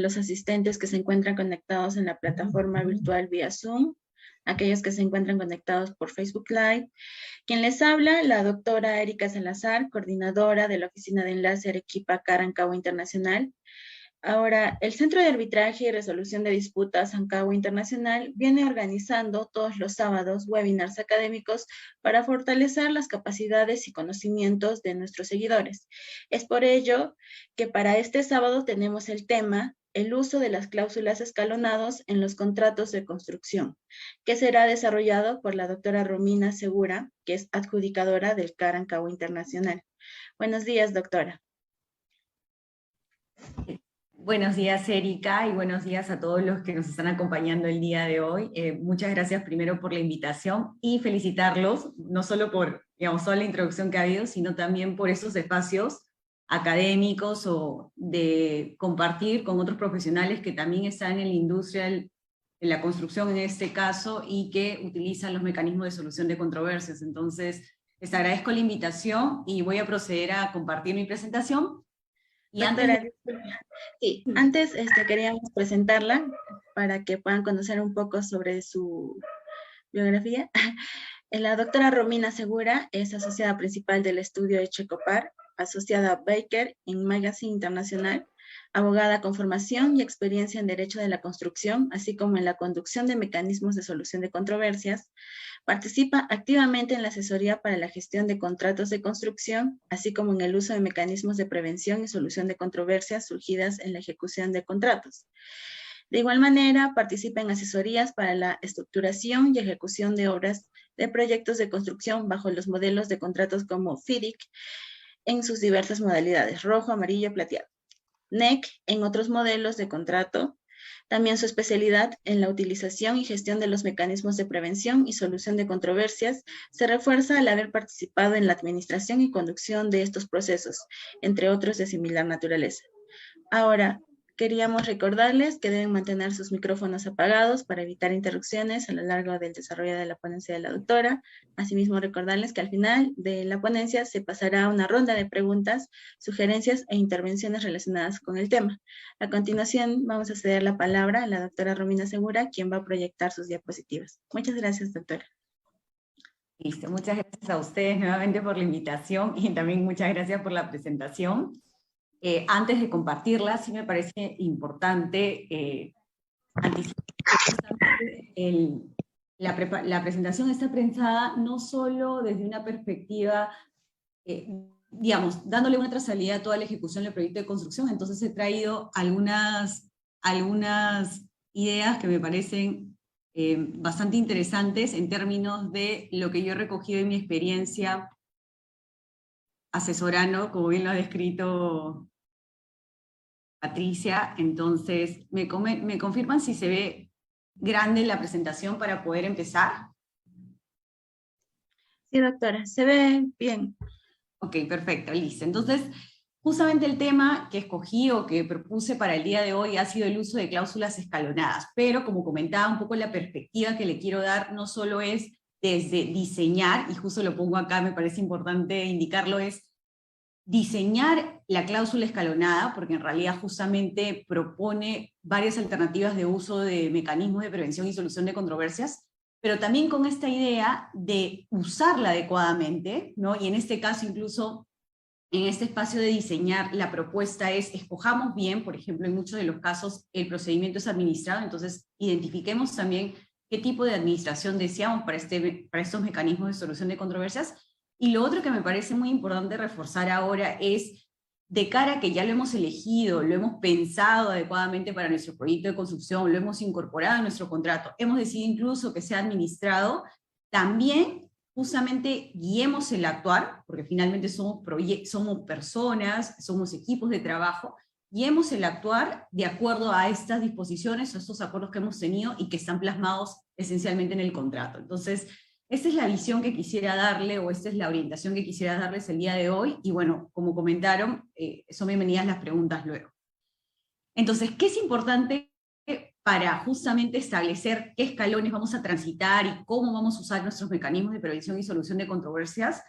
los asistentes que se encuentran conectados en la plataforma virtual vía Zoom, aquellos que se encuentran conectados por Facebook Live. Quien les habla, la doctora Erika Salazar, coordinadora de la Oficina de Enlace Arequipa Carancagua Internacional. Ahora, el Centro de Arbitraje y Resolución de Disputas Ancagua Internacional viene organizando todos los sábados webinars académicos para fortalecer las capacidades y conocimientos de nuestros seguidores. Es por ello que para este sábado tenemos el tema el uso de las cláusulas escalonados en los contratos de construcción, que será desarrollado por la doctora Romina Segura, que es adjudicadora del Carancagua Internacional. Buenos días, doctora. Buenos días, Erika, y buenos días a todos los que nos están acompañando el día de hoy. Muchas gracias primero por la invitación y felicitarlos, no solo por, digamos, toda la introducción que ha habido, sino también por esos espacios académicos o de compartir con otros profesionales que también están en la industria de la construcción en este caso y que utilizan los mecanismos de solución de controversias. Entonces, les agradezco la invitación y voy a proceder a compartir mi presentación. Y doctora, antes queríamos presentarla para que puedan conocer un poco sobre su biografía. La doctora Romina Segura es asociada principal del estudio Echecopar, asociada a Baker en Magazine Internacional, abogada con formación y experiencia en Derecho de la Construcción, así como en la conducción de mecanismos de solución de controversias. Participa activamente en la asesoría para la gestión de contratos de construcción, así como en el uso de mecanismos de prevención y solución de controversias surgidas en la ejecución de contratos. De igual manera, participa en asesorías para la estructuración y ejecución de obras de proyectos de construcción bajo los modelos de contratos como FIDIC en sus diversas modalidades, rojo, amarillo, plateado. NEC en otros modelos de contrato. También su especialidad en la utilización y gestión de los mecanismos de prevención y solución de controversias se refuerza al haber participado en la administración y conducción de estos procesos, entre otros de similar naturaleza. Ahora, queríamos recordarles que deben mantener sus micrófonos apagados para evitar interrupciones a lo largo del desarrollo de la ponencia de la doctora. Asimismo, recordarles que al final de la ponencia se pasará a una ronda de preguntas, sugerencias e intervenciones relacionadas con el tema. A continuación, vamos a ceder la palabra a la doctora Romina Segura, quien va a proyectar sus diapositivas. Muchas gracias, doctora. Listo, muchas gracias a ustedes nuevamente por la invitación y también muchas gracias por la presentación. Antes de compartirla, sí me parece importante anticipar que la presentación está pensada no solo desde una perspectiva, digamos, dándole una trazabilidad a toda la ejecución del proyecto de construcción. Entonces he traído algunas ideas que me parecen bastante interesantes en términos de lo que yo he recogido en mi experiencia asesorando, como bien lo ha descrito Patricia. Entonces, ¿me confirman si se ve grande la presentación para poder empezar? Sí, doctora, se ve bien. Ok, perfecto, listo. Entonces, justamente el tema que escogí o que propuse para el día de hoy ha sido el uso de cláusulas escalonadas, pero como comentaba, un poco la perspectiva que le quiero dar no solo es desde diseñar, y justo lo pongo acá, me parece importante indicarlo, es diseñar la cláusula escalonada, porque en realidad justamente propone varias alternativas de uso de mecanismos de prevención y solución de controversias, pero también con esta idea de usarla adecuadamente, ¿no? Y en este caso incluso, en este espacio de diseñar, la propuesta es, escojamos bien, por ejemplo, en muchos de los casos el procedimiento es administrado, entonces identifiquemos también qué tipo de administración deseamos para estos mecanismos de solución de controversias. Y lo otro que me parece muy importante reforzar ahora es, de cara a que ya lo hemos elegido, lo hemos pensado adecuadamente para nuestro proyecto de construcción, lo hemos incorporado en nuestro contrato, hemos decidido incluso que sea administrado, también justamente guiemos el actuar, porque finalmente somos personas, somos equipos de trabajo, guiemos el actuar de acuerdo a estas disposiciones, a estos acuerdos que hemos tenido y que están plasmados esencialmente en el contrato. Entonces, esta es la visión que quisiera darle, o esta es la orientación que quisiera darles el día de hoy, y bueno, como comentaron, son bienvenidas las preguntas luego. Entonces, ¿qué es importante para justamente establecer qué escalones vamos a transitar y cómo vamos a usar nuestros mecanismos de prevención y solución de controversias?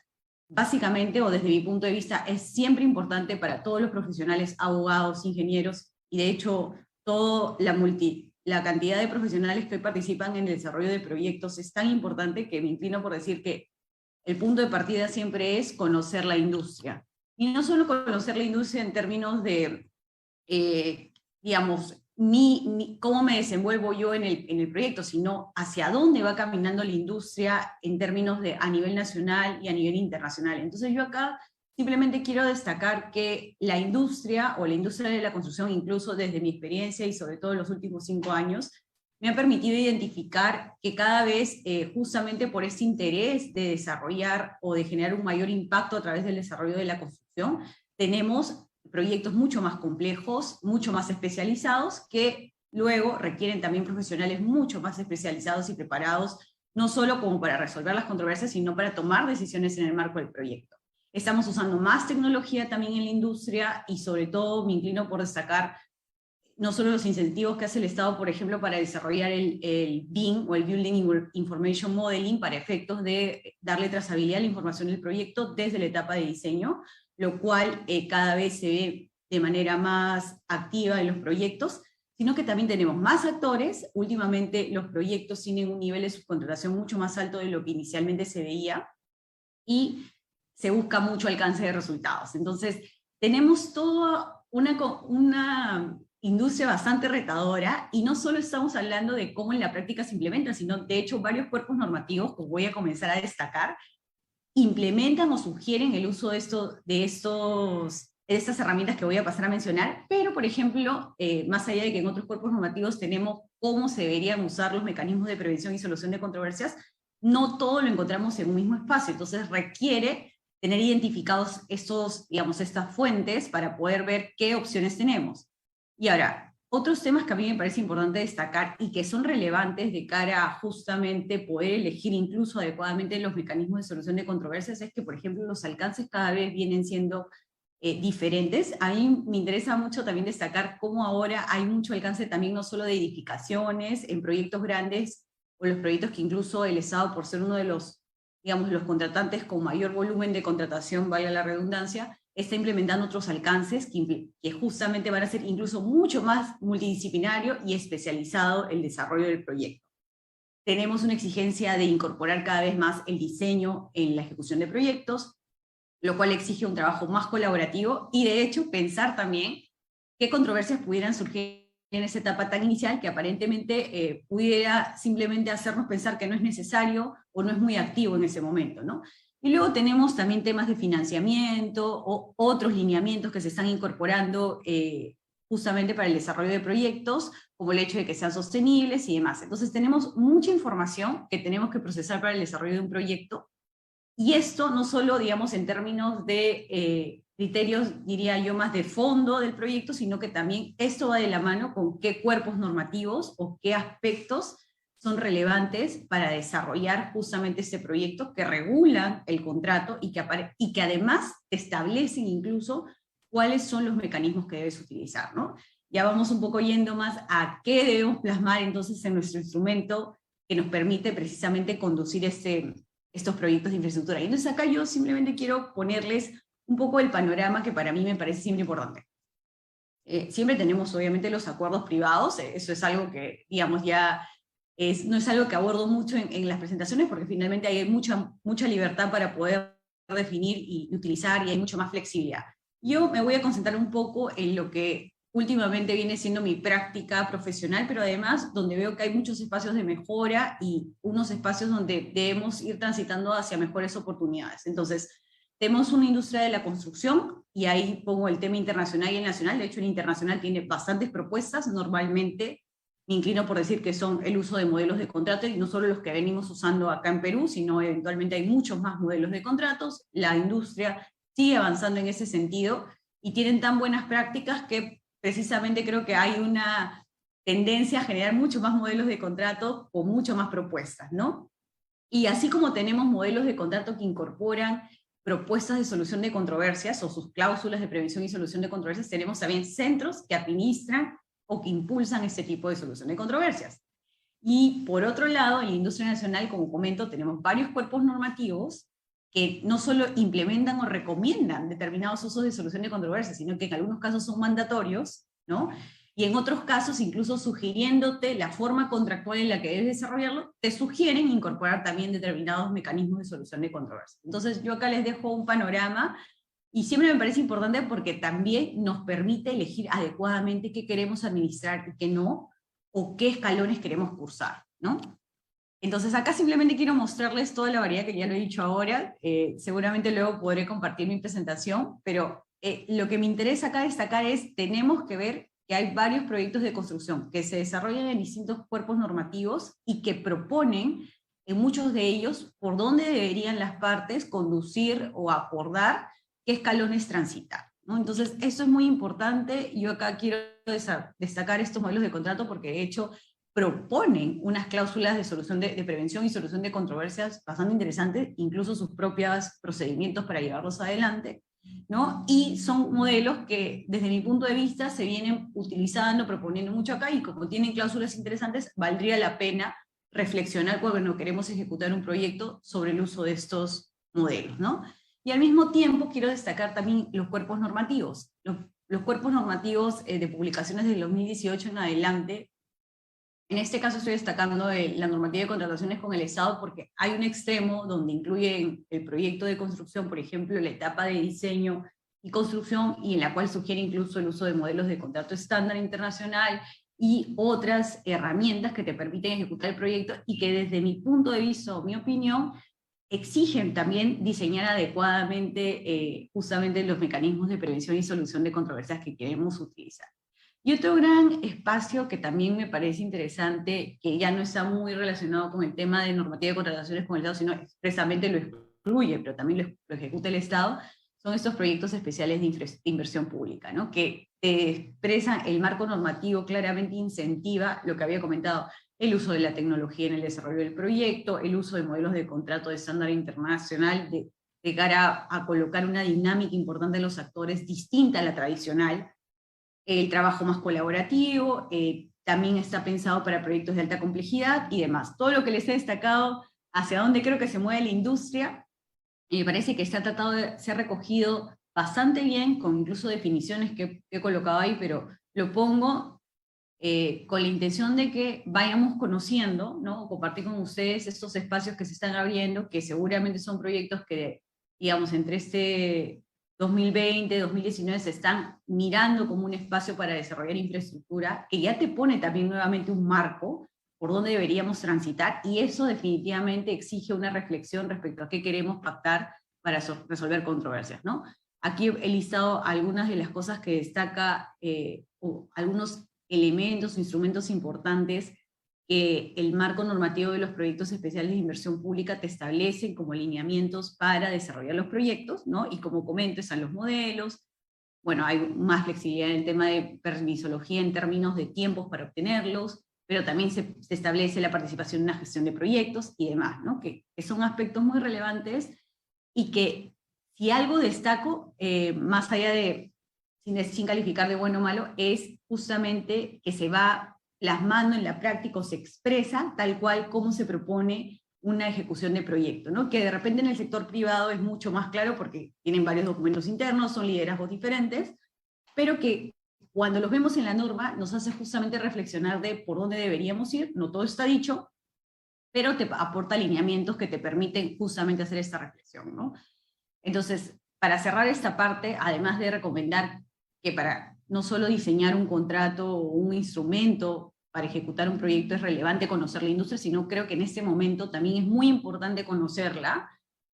Básicamente, o desde mi punto de vista, es siempre importante para todos los profesionales, abogados, ingenieros, y de hecho, toda la cantidad de profesionales que hoy participan en el desarrollo de proyectos es tan importante que me inclino por decir que el punto de partida siempre es conocer la industria. Y no solo conocer la industria en términos de, digamos, cómo me desenvuelvo yo en el proyecto, sino hacia dónde va caminando la industria en términos de a nivel nacional y a nivel internacional. Entonces yo acá simplemente quiero destacar que la industria, o la industria de la construcción, incluso desde mi experiencia y sobre todo en los últimos 5 años, me ha permitido identificar que cada vez, justamente por ese interés de desarrollar o de generar un mayor impacto a través del desarrollo de la construcción, tenemos proyectos mucho más complejos, mucho más especializados, que luego requieren también profesionales mucho más especializados y preparados, no solo como para resolver las controversias, sino para tomar decisiones en el marco del proyecto. Estamos usando más tecnología también en la industria, y sobre todo me inclino por destacar no solo los incentivos que hace el Estado, por ejemplo, para desarrollar el BIM, o el Building Information Modeling, para efectos de darle trazabilidad a la información del proyecto desde la etapa de diseño, lo cual cada vez se ve de manera más activa en los proyectos, sino que también tenemos más actores. Últimamente los proyectos tienen un nivel de subcontratación mucho más alto de lo que inicialmente se veía, y se busca mucho alcance de resultados. Entonces, tenemos toda una industria bastante retadora, y no solo estamos hablando de cómo en la práctica se implementa, sino de hecho varios cuerpos normativos, que voy a comenzar a destacar, implementan o sugieren el uso de estas herramientas que voy a pasar a mencionar, pero por ejemplo, más allá de que en otros cuerpos normativos tenemos cómo se deberían usar los mecanismos de prevención y solución de controversias, no todo lo encontramos en un mismo espacio. Entonces requiere tener identificados estas fuentes para poder ver qué opciones tenemos. Y ahora, otros temas que a mí me parece importante destacar y que son relevantes de cara a justamente poder elegir incluso adecuadamente los mecanismos de solución de controversias, es que, por ejemplo, los alcances cada vez vienen siendo diferentes. A mí me interesa mucho también destacar cómo ahora hay mucho alcance también, no solo de edificaciones, en proyectos grandes, o los proyectos que incluso el Estado, por ser uno de los, digamos, los contratantes con mayor volumen de contratación, valga la redundancia, está implementando otros alcances que justamente van a ser incluso mucho más multidisciplinario y especializado el desarrollo del proyecto. Tenemos una exigencia de incorporar cada vez más el diseño en la ejecución de proyectos, lo cual exige un trabajo más colaborativo, y de hecho pensar también qué controversias pudieran surgir en esa etapa tan inicial, que aparentemente pudiera simplemente hacernos pensar que no es necesario o no es muy activo en ese momento, ¿no? Y luego tenemos también temas de financiamiento o otros lineamientos que se están incorporando justamente para el desarrollo de proyectos, como el hecho de que sean sostenibles y demás. Entonces tenemos mucha información que tenemos que procesar para el desarrollo de un proyecto, y esto no solo, digamos, en términos de criterios, diría yo, más de fondo del proyecto, sino que también esto va de la mano con qué cuerpos normativos o qué aspectos son relevantes para desarrollar justamente este proyecto, que regulan el contrato y que además establecen incluso cuáles son los mecanismos que debes utilizar, ¿no? Ya vamos un poco yendo más a qué debemos plasmar entonces en nuestro instrumento que nos permite precisamente conducir estos proyectos de infraestructura. Y entonces acá yo simplemente quiero ponerles un poco el panorama que para mí me parece siempre importante. Siempre tenemos obviamente los acuerdos privados, eso es algo que, digamos, ya no es algo que abordo mucho en las presentaciones, porque finalmente hay mucha libertad para poder definir y utilizar, y hay mucho más flexibilidad. Yo me voy a concentrar un poco en lo que últimamente viene siendo mi práctica profesional, pero además donde veo que hay muchos espacios de mejora y unos espacios donde debemos ir transitando hacia mejores oportunidades. Entonces, tenemos una industria de la construcción, y ahí pongo el tema internacional y el nacional. De hecho, el internacional tiene bastantes propuestas. Normalmente me inclino por decir que son el uso de modelos de contrato, y no solo los que venimos usando acá en Perú, sino eventualmente hay muchos más modelos de contratos. La industria sigue avanzando en ese sentido, y tienen tan buenas prácticas que precisamente creo que hay una tendencia a generar muchos más modelos de contrato con mucho más propuestas, ¿no? Y así como tenemos modelos de contrato que incorporan propuestas de solución de controversias o sus cláusulas de prevención y solución de controversias, tenemos también centros que administran o que impulsan este tipo de solución de controversias. Y por otro lado, en la industria nacional, como comento, tenemos varios cuerpos normativos que no solo implementan o recomiendan determinados usos de solución de controversias, sino que en algunos casos son mandatorios, ¿no? y en otros casos, incluso sugiriéndote la forma contractual en la que debes desarrollarlo, te sugieren incorporar también determinados mecanismos de solución de controversia. Entonces yo acá les dejo un panorama, y siempre me parece importante porque también nos permite elegir adecuadamente qué queremos administrar y qué no, o qué escalones queremos cursar, ¿no? Entonces acá simplemente quiero mostrarles toda la variedad que ya lo he dicho ahora, seguramente luego podré compartir mi presentación, pero lo que me interesa acá destacar es, tenemos que ver que hay varios proyectos de construcción que se desarrollan en distintos cuerpos normativos y que proponen, en muchos de ellos, por dónde deberían las partes conducir o acordar qué escalones transitar, ¿no? Entonces eso es muy importante. Yo acá quiero destacar estos modelos de contrato porque de hecho proponen unas cláusulas de solución de prevención y solución de controversias bastante interesantes, incluso sus propios procedimientos para llevarlos adelante, ¿no? Y son modelos que, desde mi punto de vista, se vienen utilizando, proponiendo mucho acá, y como tienen cláusulas interesantes, valdría la pena reflexionar cuando queremos ejecutar un proyecto sobre el uso de estos modelos, ¿no? Y al mismo tiempo quiero destacar también los cuerpos normativos. Los cuerpos normativos de publicaciones del 2018 en adelante. En este caso estoy destacando la normativa de contrataciones con el Estado porque hay un extremo donde incluyen el proyecto de construcción, por ejemplo, la etapa de diseño y construcción, y en la cual sugiere incluso el uso de modelos de contrato estándar internacional y otras herramientas que te permiten ejecutar el proyecto y que desde mi punto de vista o mi opinión exigen también diseñar adecuadamente justamente los mecanismos de prevención y solución de controversias que queremos utilizar. Y otro gran espacio que también me parece interesante, que ya no está muy relacionado con el tema de normativa de contrataciones con el Estado, sino expresamente lo excluye, pero también lo ejecuta el Estado, son estos proyectos especiales de inversión pública, ¿no? Que expresan el marco normativo, claramente incentiva lo que había comentado, el uso de la tecnología en el desarrollo del proyecto, el uso de modelos de contrato de estándar internacional de cara a colocar una dinámica importante en los actores distinta a la tradicional, el trabajo más colaborativo, también está pensado para proyectos de alta complejidad y demás. Todo lo que les he destacado, hacia dónde creo que se mueve la industria, me parece que está tratado de ser recogido bastante bien, con incluso definiciones que he colocado ahí, pero lo pongo con la intención de que vayamos conociendo, ¿no? Compartir con ustedes estos espacios que se están abriendo, que seguramente son proyectos que, digamos, entre este 2020, 2019 se están mirando como un espacio para desarrollar infraestructura, que ya te pone también nuevamente un marco por donde deberíamos transitar, y eso definitivamente exige una reflexión respecto a qué queremos pactar para resolver controversias, ¿no? Aquí he listado algunas de las cosas que destaca, o algunos elementos o instrumentos importantes que el marco normativo de los proyectos especiales de inversión pública te establecen como lineamientos para desarrollar los proyectos, ¿no? Y como comento, están los modelos, bueno, hay más flexibilidad en el tema de permisología en términos de tiempos para obtenerlos, pero también se establece la participación en una gestión de proyectos y demás, ¿no? Que son aspectos muy relevantes y que, si algo destaco, más allá de, sin calificar de bueno o malo, es justamente que se va plasmando en la práctica o se expresa tal cual como se propone una ejecución de proyecto, ¿no? Que de repente en el sector privado es mucho más claro porque tienen varios documentos internos, son liderazgos diferentes, pero que cuando los vemos en la norma nos hace justamente reflexionar de por dónde deberíamos ir. No todo está dicho, pero te aporta alineamientos que te permiten justamente hacer esta reflexión, ¿no? Entonces, para cerrar esta parte, además de recomendar que para no solo diseñar un contrato o un instrumento para ejecutar un proyecto es relevante conocer la industria, sino creo que en este momento también es muy importante conocerla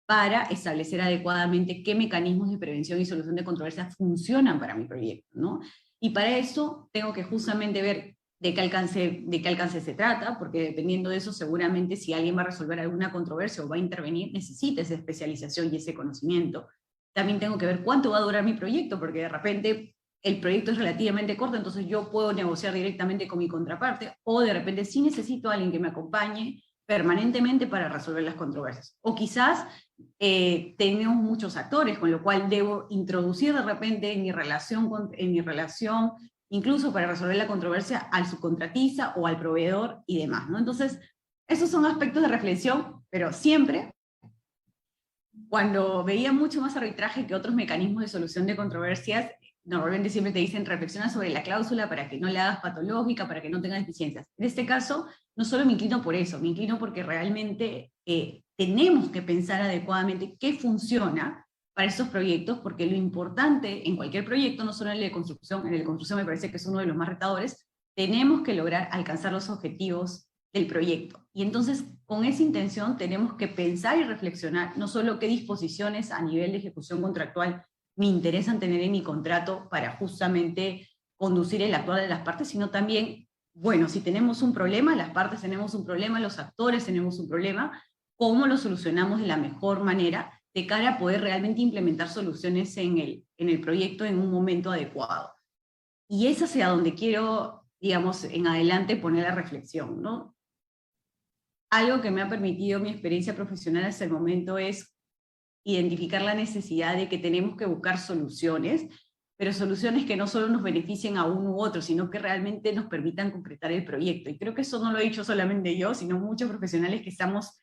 para establecer adecuadamente qué mecanismos de prevención y solución de controversias funcionan para mi proyecto, ¿no? Y para eso tengo que justamente ver de qué alcance se trata, porque dependiendo de eso, seguramente si alguien va a resolver alguna controversia o va a intervenir, necesita esa especialización y ese conocimiento. También tengo que ver cuánto va a durar mi proyecto, porque de repente el proyecto es relativamente corto, entonces yo puedo negociar directamente con mi contraparte, o de repente sí necesito a alguien que me acompañe permanentemente para resolver las controversias. O quizás tenemos muchos actores, con lo cual debo introducir de repente en mi relación, incluso para resolver la controversia, al subcontratista o al proveedor y demás, ¿no? Entonces, esos son aspectos de reflexión, pero siempre, cuando veía mucho más arbitraje que otros mecanismos de solución de controversias, normalmente siempre te dicen reflexiona sobre la cláusula para que no la hagas patológica, para que no tengas deficiencias. En este caso, no solo me inclino por eso, me inclino porque realmente tenemos que pensar adecuadamente qué funciona para estos proyectos, porque lo importante en cualquier proyecto, no solo en el de construcción, en el de construcción me parece que es uno de los más retadores, tenemos que lograr alcanzar los objetivos del proyecto. Y entonces, con esa intención, tenemos que pensar y reflexionar no solo qué disposiciones a nivel de ejecución contractual me interesan tener en mi contrato para justamente conducir el actuar de las partes, sino también, bueno, si tenemos un problema, las partes tenemos un problema, los actores tenemos un problema, ¿cómo lo solucionamos de la mejor manera de cara a poder realmente implementar soluciones en el proyecto en un momento adecuado? Y es hacia donde quiero, digamos, en adelante poner la reflexión, ¿no? Algo que me ha permitido mi experiencia profesional hasta el momento es identificar la necesidad de que tenemos que buscar soluciones, pero soluciones que no solo nos beneficien a uno u otro, sino que realmente nos permitan concretar el proyecto. Y creo que eso no lo he dicho solamente yo, sino muchos profesionales que estamos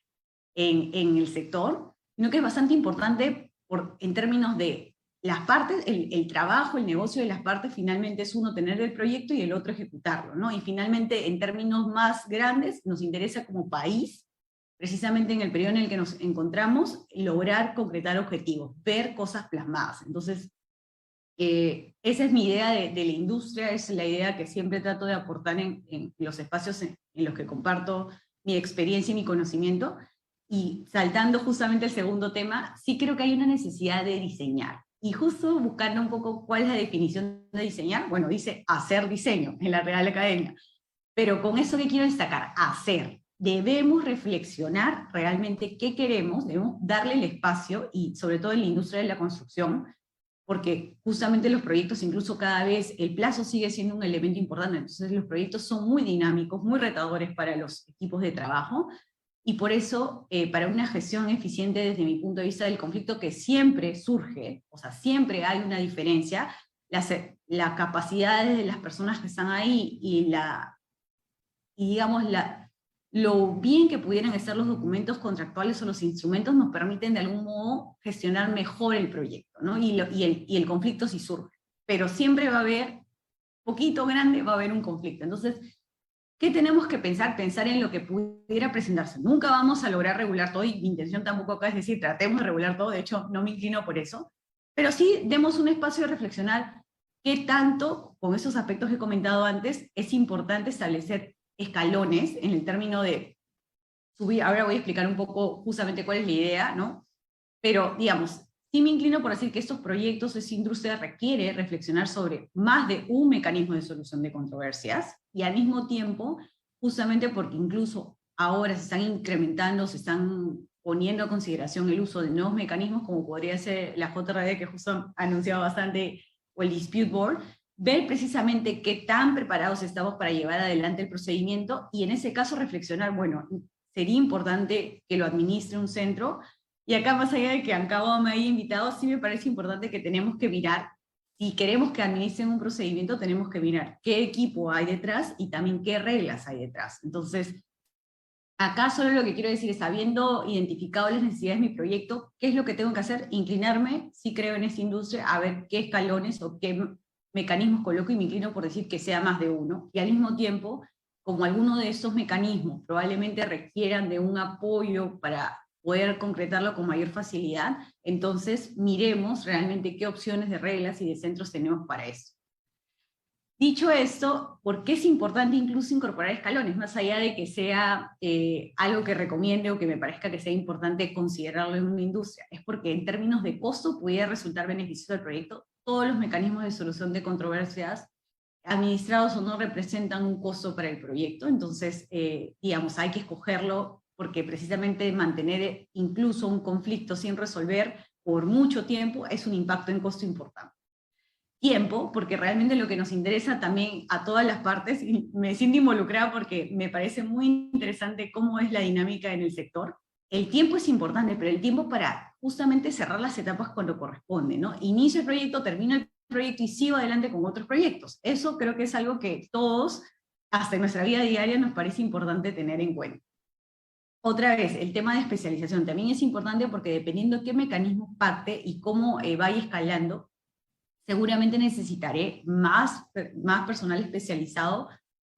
en el sector, sino que es bastante importante en términos de las partes, el trabajo, el negocio de las partes, finalmente es uno tener el proyecto y el otro ejecutarlo, ¿no? Y finalmente, en términos más grandes, nos interesa como país, precisamente en el periodo en el que nos encontramos, lograr concretar objetivos, ver cosas plasmadas. Entonces, esa es mi idea de la industria, es la idea que siempre trato de aportar en los espacios en los que comparto mi experiencia y mi conocimiento. Y saltando justamente al segundo tema, sí creo que hay una necesidad de diseñar. Y justo buscando un poco cuál es la definición de diseñar, bueno, dice hacer diseño en la Real Academia. Pero con eso que quiero destacar, hacer. Debemos reflexionar realmente qué queremos, debemos darle el espacio, y sobre todo en la industria de la construcción, porque justamente los proyectos, incluso cada vez el plazo sigue siendo un elemento importante, entonces los proyectos son muy dinámicos, muy retadores para los equipos de trabajo, y por eso, para una gestión eficiente desde mi punto de vista del conflicto, que siempre surge, o sea, siempre hay una diferencia, las capacidades de las personas que están ahí y digamos, lo bien que pudieran estar los documentos contractuales o los instrumentos nos permiten de algún modo gestionar mejor el proyecto, ¿no? Y el conflicto sí surge. Pero siempre va a haber, poquito grande, va a haber un conflicto. Entonces, ¿qué tenemos que pensar? Pensar en lo que pudiera presentarse. Nunca vamos a lograr regular todo, y mi intención tampoco acá es decir, tratemos de regular todo, de hecho, no me inclino por eso, pero sí demos un espacio de reflexionar qué tanto, con esos aspectos que he comentado antes, es importante establecer escalones en el término de subir. Ahora voy a explicar un poco justamente cuál es la idea, ¿no? Pero, digamos, sí me inclino por decir que estos proyectos, esa industria requiere reflexionar sobre más de un mecanismo de solución de controversias, y al mismo tiempo, justamente porque incluso ahora se están incrementando, se están poniendo a consideración el uso de nuevos mecanismos, como podría ser la JRD, que justo han anunciado bastante, o el Dispute Board, ver precisamente qué tan preparados estamos para llevar adelante el procedimiento, y en ese caso reflexionar, bueno, sería importante que lo administre un centro. Y acá, más allá de que Ancabo me haya invitado, sí me parece importante que tenemos que mirar, si queremos que administren un procedimiento, tenemos que mirar qué equipo hay detrás y también qué reglas hay detrás. Entonces, acá solo lo que quiero decir es, habiendo identificado las necesidades de mi proyecto, ¿qué es lo que tengo que hacer? Inclinarme, si creo en esta industria, a ver qué escalones o qué mecanismos coloco, y me inclino por decir que sea más de uno. Y al mismo tiempo, como alguno de esos mecanismos probablemente requieran de un apoyo para poder concretarlo con mayor facilidad, entonces miremos realmente qué opciones de reglas y de centros tenemos para eso. Dicho esto, ¿por qué es importante incluso incorporar escalones? Más allá de que sea algo que recomiende o que me parezca que sea importante considerarlo en una industria, es porque en términos de costo pudiera resultar beneficioso al proyecto. Todos los mecanismos de solución de controversias, administrados o no, representan un costo para el proyecto, entonces, digamos, hay que escogerlo, porque precisamente mantener incluso un conflicto sin resolver por mucho tiempo es un impacto en costo importante. Tiempo, porque realmente lo que nos interesa también a todas las partes, y me siento involucrada porque me parece muy interesante cómo es la dinámica en el sector. El tiempo es importante, pero el tiempo para justamente cerrar las etapas cuando corresponde, ¿no? Inicio el proyecto, termino el proyecto y sigo adelante con otros proyectos. Eso creo que es algo que todos, hasta en nuestra vida diaria, nos parece importante tener en cuenta. Otra vez, el tema de especialización también es importante, porque dependiendo qué mecanismo parte y cómo vaya escalando, seguramente necesitaré más personal especializado,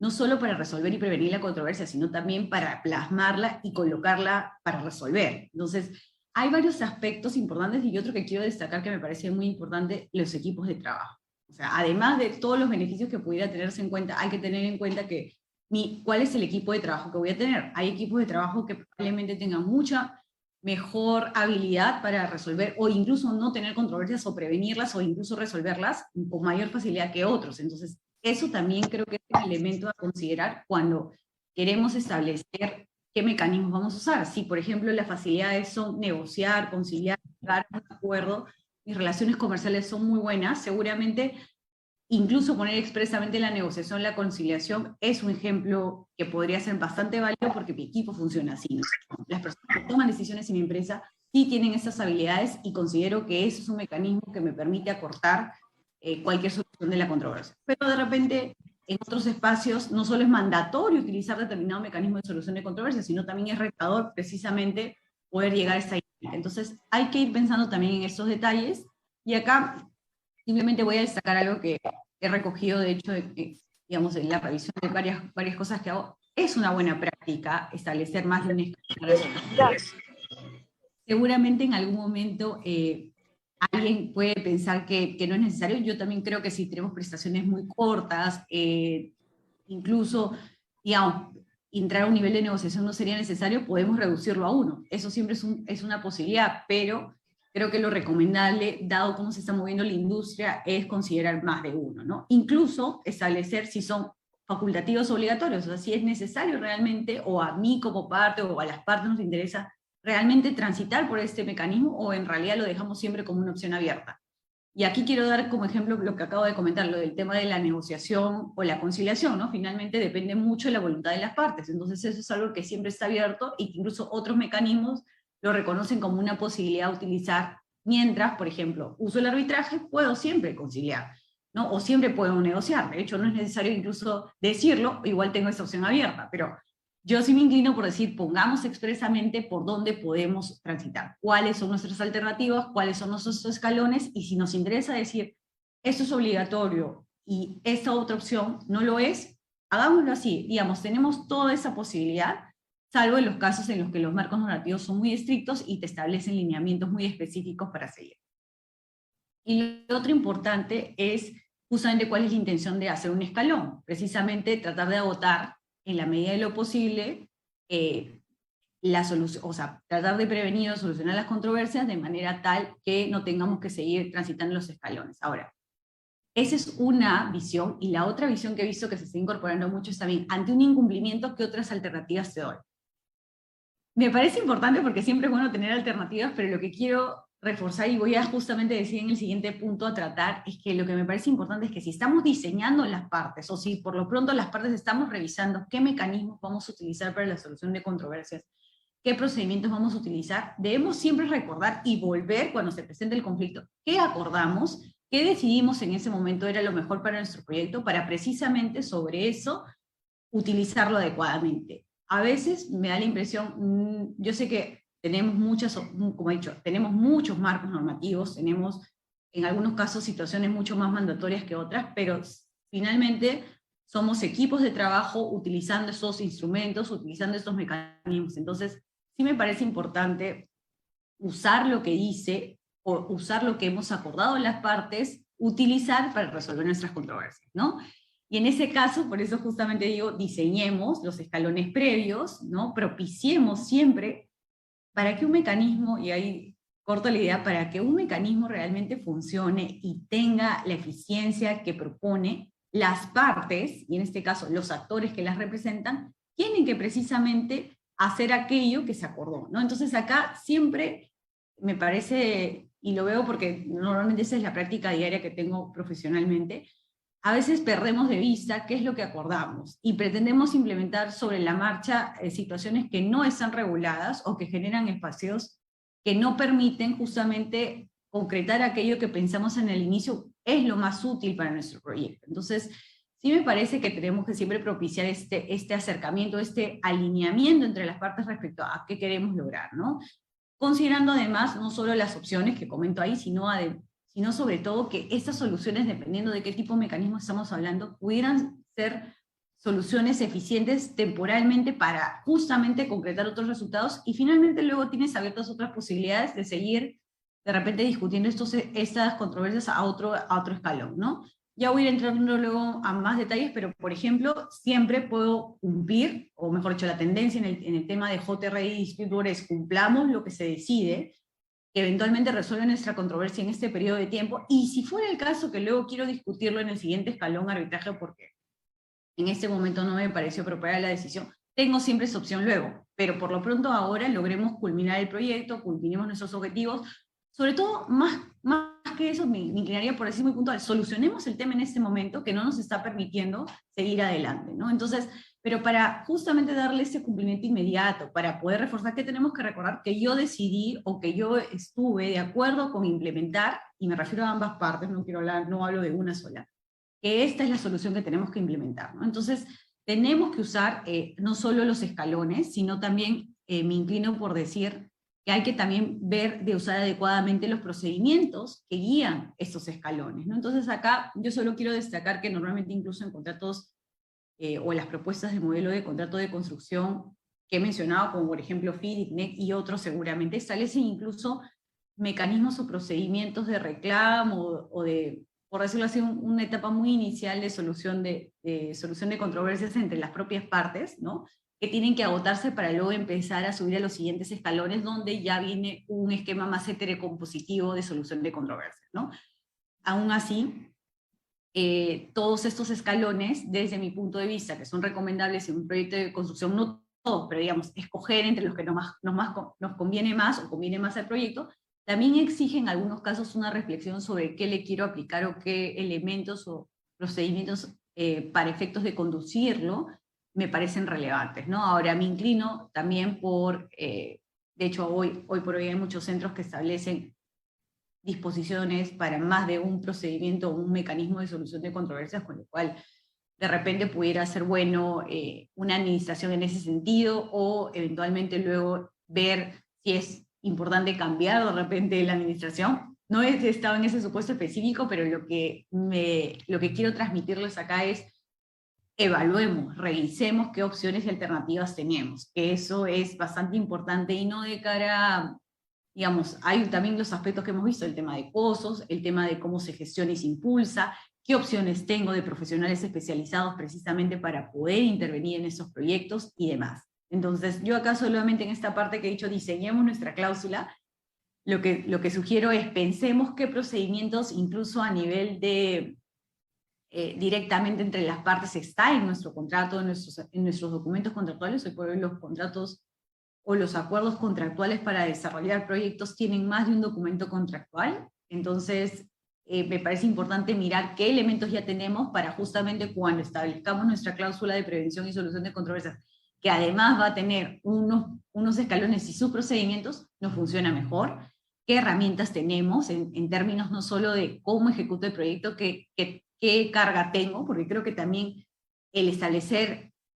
no solo para resolver y prevenir la controversia, sino también para plasmarla y colocarla para resolver. Entonces, hay varios aspectos importantes y otro que quiero destacar que me parece muy importante, los equipos de trabajo. O sea, además de todos los beneficios que pudiera tenerse en cuenta, hay que tener en cuenta que cuál es el equipo de trabajo que voy a tener. Hay equipos de trabajo que probablemente tengan mucha mejor habilidad para resolver o incluso no tener controversias o prevenirlas o incluso resolverlas con mayor facilidad que otros. Entonces, eso también creo que es un elemento a considerar cuando queremos establecer qué mecanismos vamos a usar. Si, por ejemplo, las facilidades son negociar, conciliar, llegar a un acuerdo, mis relaciones comerciales son muy buenas, seguramente incluso poner expresamente la negociación, la conciliación, es un ejemplo que podría ser bastante válido porque mi equipo funciona así, ¿no? Las personas que toman decisiones en mi empresa sí tienen esas habilidades y considero que eso es un mecanismo que me permite acortar cualquier solución de la controversia. Pero de repente, en otros espacios, no solo es mandatorio utilizar determinado mecanismo de solución de controversia, sino también es retador precisamente poder llegar a esta idea. Entonces, hay que ir pensando también en esos detalles, y acá simplemente voy a destacar algo que he recogido, de hecho, digamos, en la revisión de varias cosas que hago. Es una buena práctica establecer más de un escalón. Seguramente en algún momento alguien puede pensar que no es necesario. Yo también creo que si tenemos prestaciones muy cortas, incluso, digamos, entrar a un nivel de negociación no sería necesario, podemos reducirlo a 1. Eso siempre es una posibilidad, pero creo que lo recomendable, dado cómo se está moviendo la industria, es considerar más de 1, ¿no? Incluso establecer si son facultativos o obligatorios, o sea, si es necesario realmente, o a mí como parte, o a las partes nos interesa realmente transitar por este mecanismo, o en realidad lo dejamos siempre como una opción abierta. Y aquí quiero dar como ejemplo lo que acabo de comentar, lo del tema de la negociación o la conciliación, ¿no? Finalmente depende mucho de la voluntad de las partes, entonces eso es algo que siempre está abierto y que incluso otros mecanismos lo reconocen como una posibilidad a utilizar, mientras, por ejemplo, uso el arbitraje, puedo siempre conciliar, ¿no? O siempre puedo negociar, de hecho no es necesario incluso decirlo, igual tengo esa opción abierta, pero yo sí me inclino por decir, pongamos expresamente por dónde podemos transitar, cuáles son nuestras alternativas, cuáles son nuestros escalones, y si nos interesa decir, esto es obligatorio y esta otra opción no lo es, hagámoslo así, digamos, tenemos toda esa posibilidad, salvo en los casos en los que los marcos normativos son muy estrictos y te establecen lineamientos muy específicos para seguir. Y lo otro importante es justamente cuál es la intención de hacer un escalón, precisamente tratar de agotar en la medida de lo posible, la solución, o sea, tratar de prevenir o solucionar las controversias de manera tal que no tengamos que seguir transitando los escalones. Ahora, esa es una visión, y la otra visión que he visto que se está incorporando mucho es también, ante un incumplimiento, ¿qué otras alternativas te doy? Me parece importante porque siempre es bueno tener alternativas, pero lo que quiero reforzar, y voy a justamente decir en el siguiente punto a tratar, es que lo que me parece importante es que si estamos diseñando las partes, o si por lo pronto las partes estamos revisando qué mecanismos vamos a utilizar para la solución de controversias, qué procedimientos vamos a utilizar, debemos siempre recordar y volver cuando se presente el conflicto, qué acordamos, qué decidimos en ese momento era lo mejor para nuestro proyecto, para precisamente sobre eso utilizarlo adecuadamente. A veces me da la impresión, yo sé que tenemos muchas, como he dicho, tenemos muchos marcos normativos, tenemos en algunos casos situaciones mucho más mandatorias que otras, pero finalmente somos equipos de trabajo utilizando esos instrumentos, utilizando esos mecanismos. Entonces, sí me parece importante usar lo que dice, o usar lo que hemos acordado en las partes, utilizar para resolver nuestras controversias, ¿no? Y en ese caso, por eso justamente digo, diseñemos los escalones previos, ¿no? Propiciemos siempre para que un mecanismo, y ahí corto la idea, para que un mecanismo realmente funcione y tenga la eficiencia que propone, las partes, y en este caso los actores que las representan, tienen que precisamente hacer aquello que se acordó, ¿no? Entonces acá siempre me parece, y lo veo porque normalmente esa es la práctica diaria que tengo profesionalmente, a veces perdemos de vista qué es lo que acordamos y pretendemos implementar sobre la marcha situaciones que no están reguladas o que generan espacios que no permiten justamente concretar aquello que pensamos en el inicio es lo más útil para nuestro proyecto. Entonces, sí me parece que tenemos que siempre propiciar este acercamiento, este alineamiento entre las partes respecto a qué queremos lograr, ¿no? Considerando además no solo las opciones que comento ahí, sino sobre todo que estas soluciones, dependiendo de qué tipo de mecanismo estamos hablando, pudieran ser soluciones eficientes temporalmente para justamente concretar otros resultados, y finalmente luego tienes abiertas otras posibilidades de seguir de repente discutiendo estas controversias a otro escalón, ¿no? Ya voy a ir entrando luego a más detalles, pero por ejemplo, siempre puedo cumplir, o mejor dicho, la tendencia en el tema de JRI y Dispute es cumplamos lo que se decide, que eventualmente resuelve nuestra controversia en este periodo de tiempo, y si fuera el caso que luego quiero discutirlo en el siguiente escalón arbitraje porque en este momento no me pareció apropiada la decisión, tengo siempre esa opción luego, pero por lo pronto ahora logremos culminar el proyecto, culminemos nuestros objetivos, sobre todo más que eso me inclinaría por decir muy puntual, solucionemos el tema en este momento que no nos está permitiendo seguir adelante, ¿no? Entonces, pero para justamente darle ese cumplimiento inmediato, para poder reforzar que tenemos que recordar que yo decidí o que yo estuve de acuerdo con implementar, y me refiero a ambas partes, no hablo de una sola, que esta es la solución que tenemos que implementar, ¿no? Entonces, tenemos que usar no solo los escalones, sino también, me inclino por decir, que hay que también ver de usar adecuadamente los procedimientos que guían estos escalones, ¿no? Entonces acá yo solo quiero destacar que normalmente incluso en contratos o en las propuestas de modelo de contrato de construcción que he mencionado, como por ejemplo FIDIC, NEC y otros seguramente, establecen incluso mecanismos o procedimientos de reclamo o de, por decirlo así, una etapa muy inicial de solución de controversias entre las propias partes, ¿no? Que tienen que agotarse para luego empezar a subir a los siguientes escalones donde ya viene un esquema más heterocompositivo de solución de controversias, ¿no? Aún así, todos estos escalones, desde mi punto de vista, que son recomendables en un proyecto de construcción, no todos, pero digamos, escoger entre los que nos conviene más o conviene más al proyecto, también exigen en algunos casos una reflexión sobre qué le quiero aplicar o qué elementos o procedimientos para efectos de conducirlo me parecen relevantes, ¿no? Ahora me inclino también por, de hecho hoy por hoy hay muchos centros que establecen disposiciones para más de un procedimiento o un mecanismo de solución de controversias, con lo cual de repente pudiera ser bueno una administración en ese sentido, o eventualmente luego ver si es importante cambiar de repente la administración. No he estado en ese supuesto específico, pero lo que quiero transmitirles acá es evaluemos, revisemos qué opciones y alternativas tenemos, que eso es bastante importante y no de cara, digamos, hay también los aspectos que hemos visto, el tema de costos, el tema de cómo se gestiona y se impulsa, qué opciones tengo de profesionales especializados precisamente para poder intervenir en esos proyectos y demás. Entonces, yo acá solamente en esta parte que he dicho, diseñemos nuestra cláusula, lo que sugiero es pensemos qué procedimientos, incluso a nivel de directamente entre las partes está en nuestro contrato, en nuestros documentos contractuales. Hoy por hoy los contratos o los acuerdos contractuales para desarrollar proyectos tienen más de un documento contractual. Entonces, me parece importante mirar qué elementos ya tenemos para justamente cuando establezcamos nuestra cláusula de prevención y solución de controversias, que además va a tener unos escalones y sus procedimientos, nos funciona mejor. ¿Qué herramientas tenemos en términos no solo de cómo ejecuto el proyecto, qué carga tengo? Porque creo que también el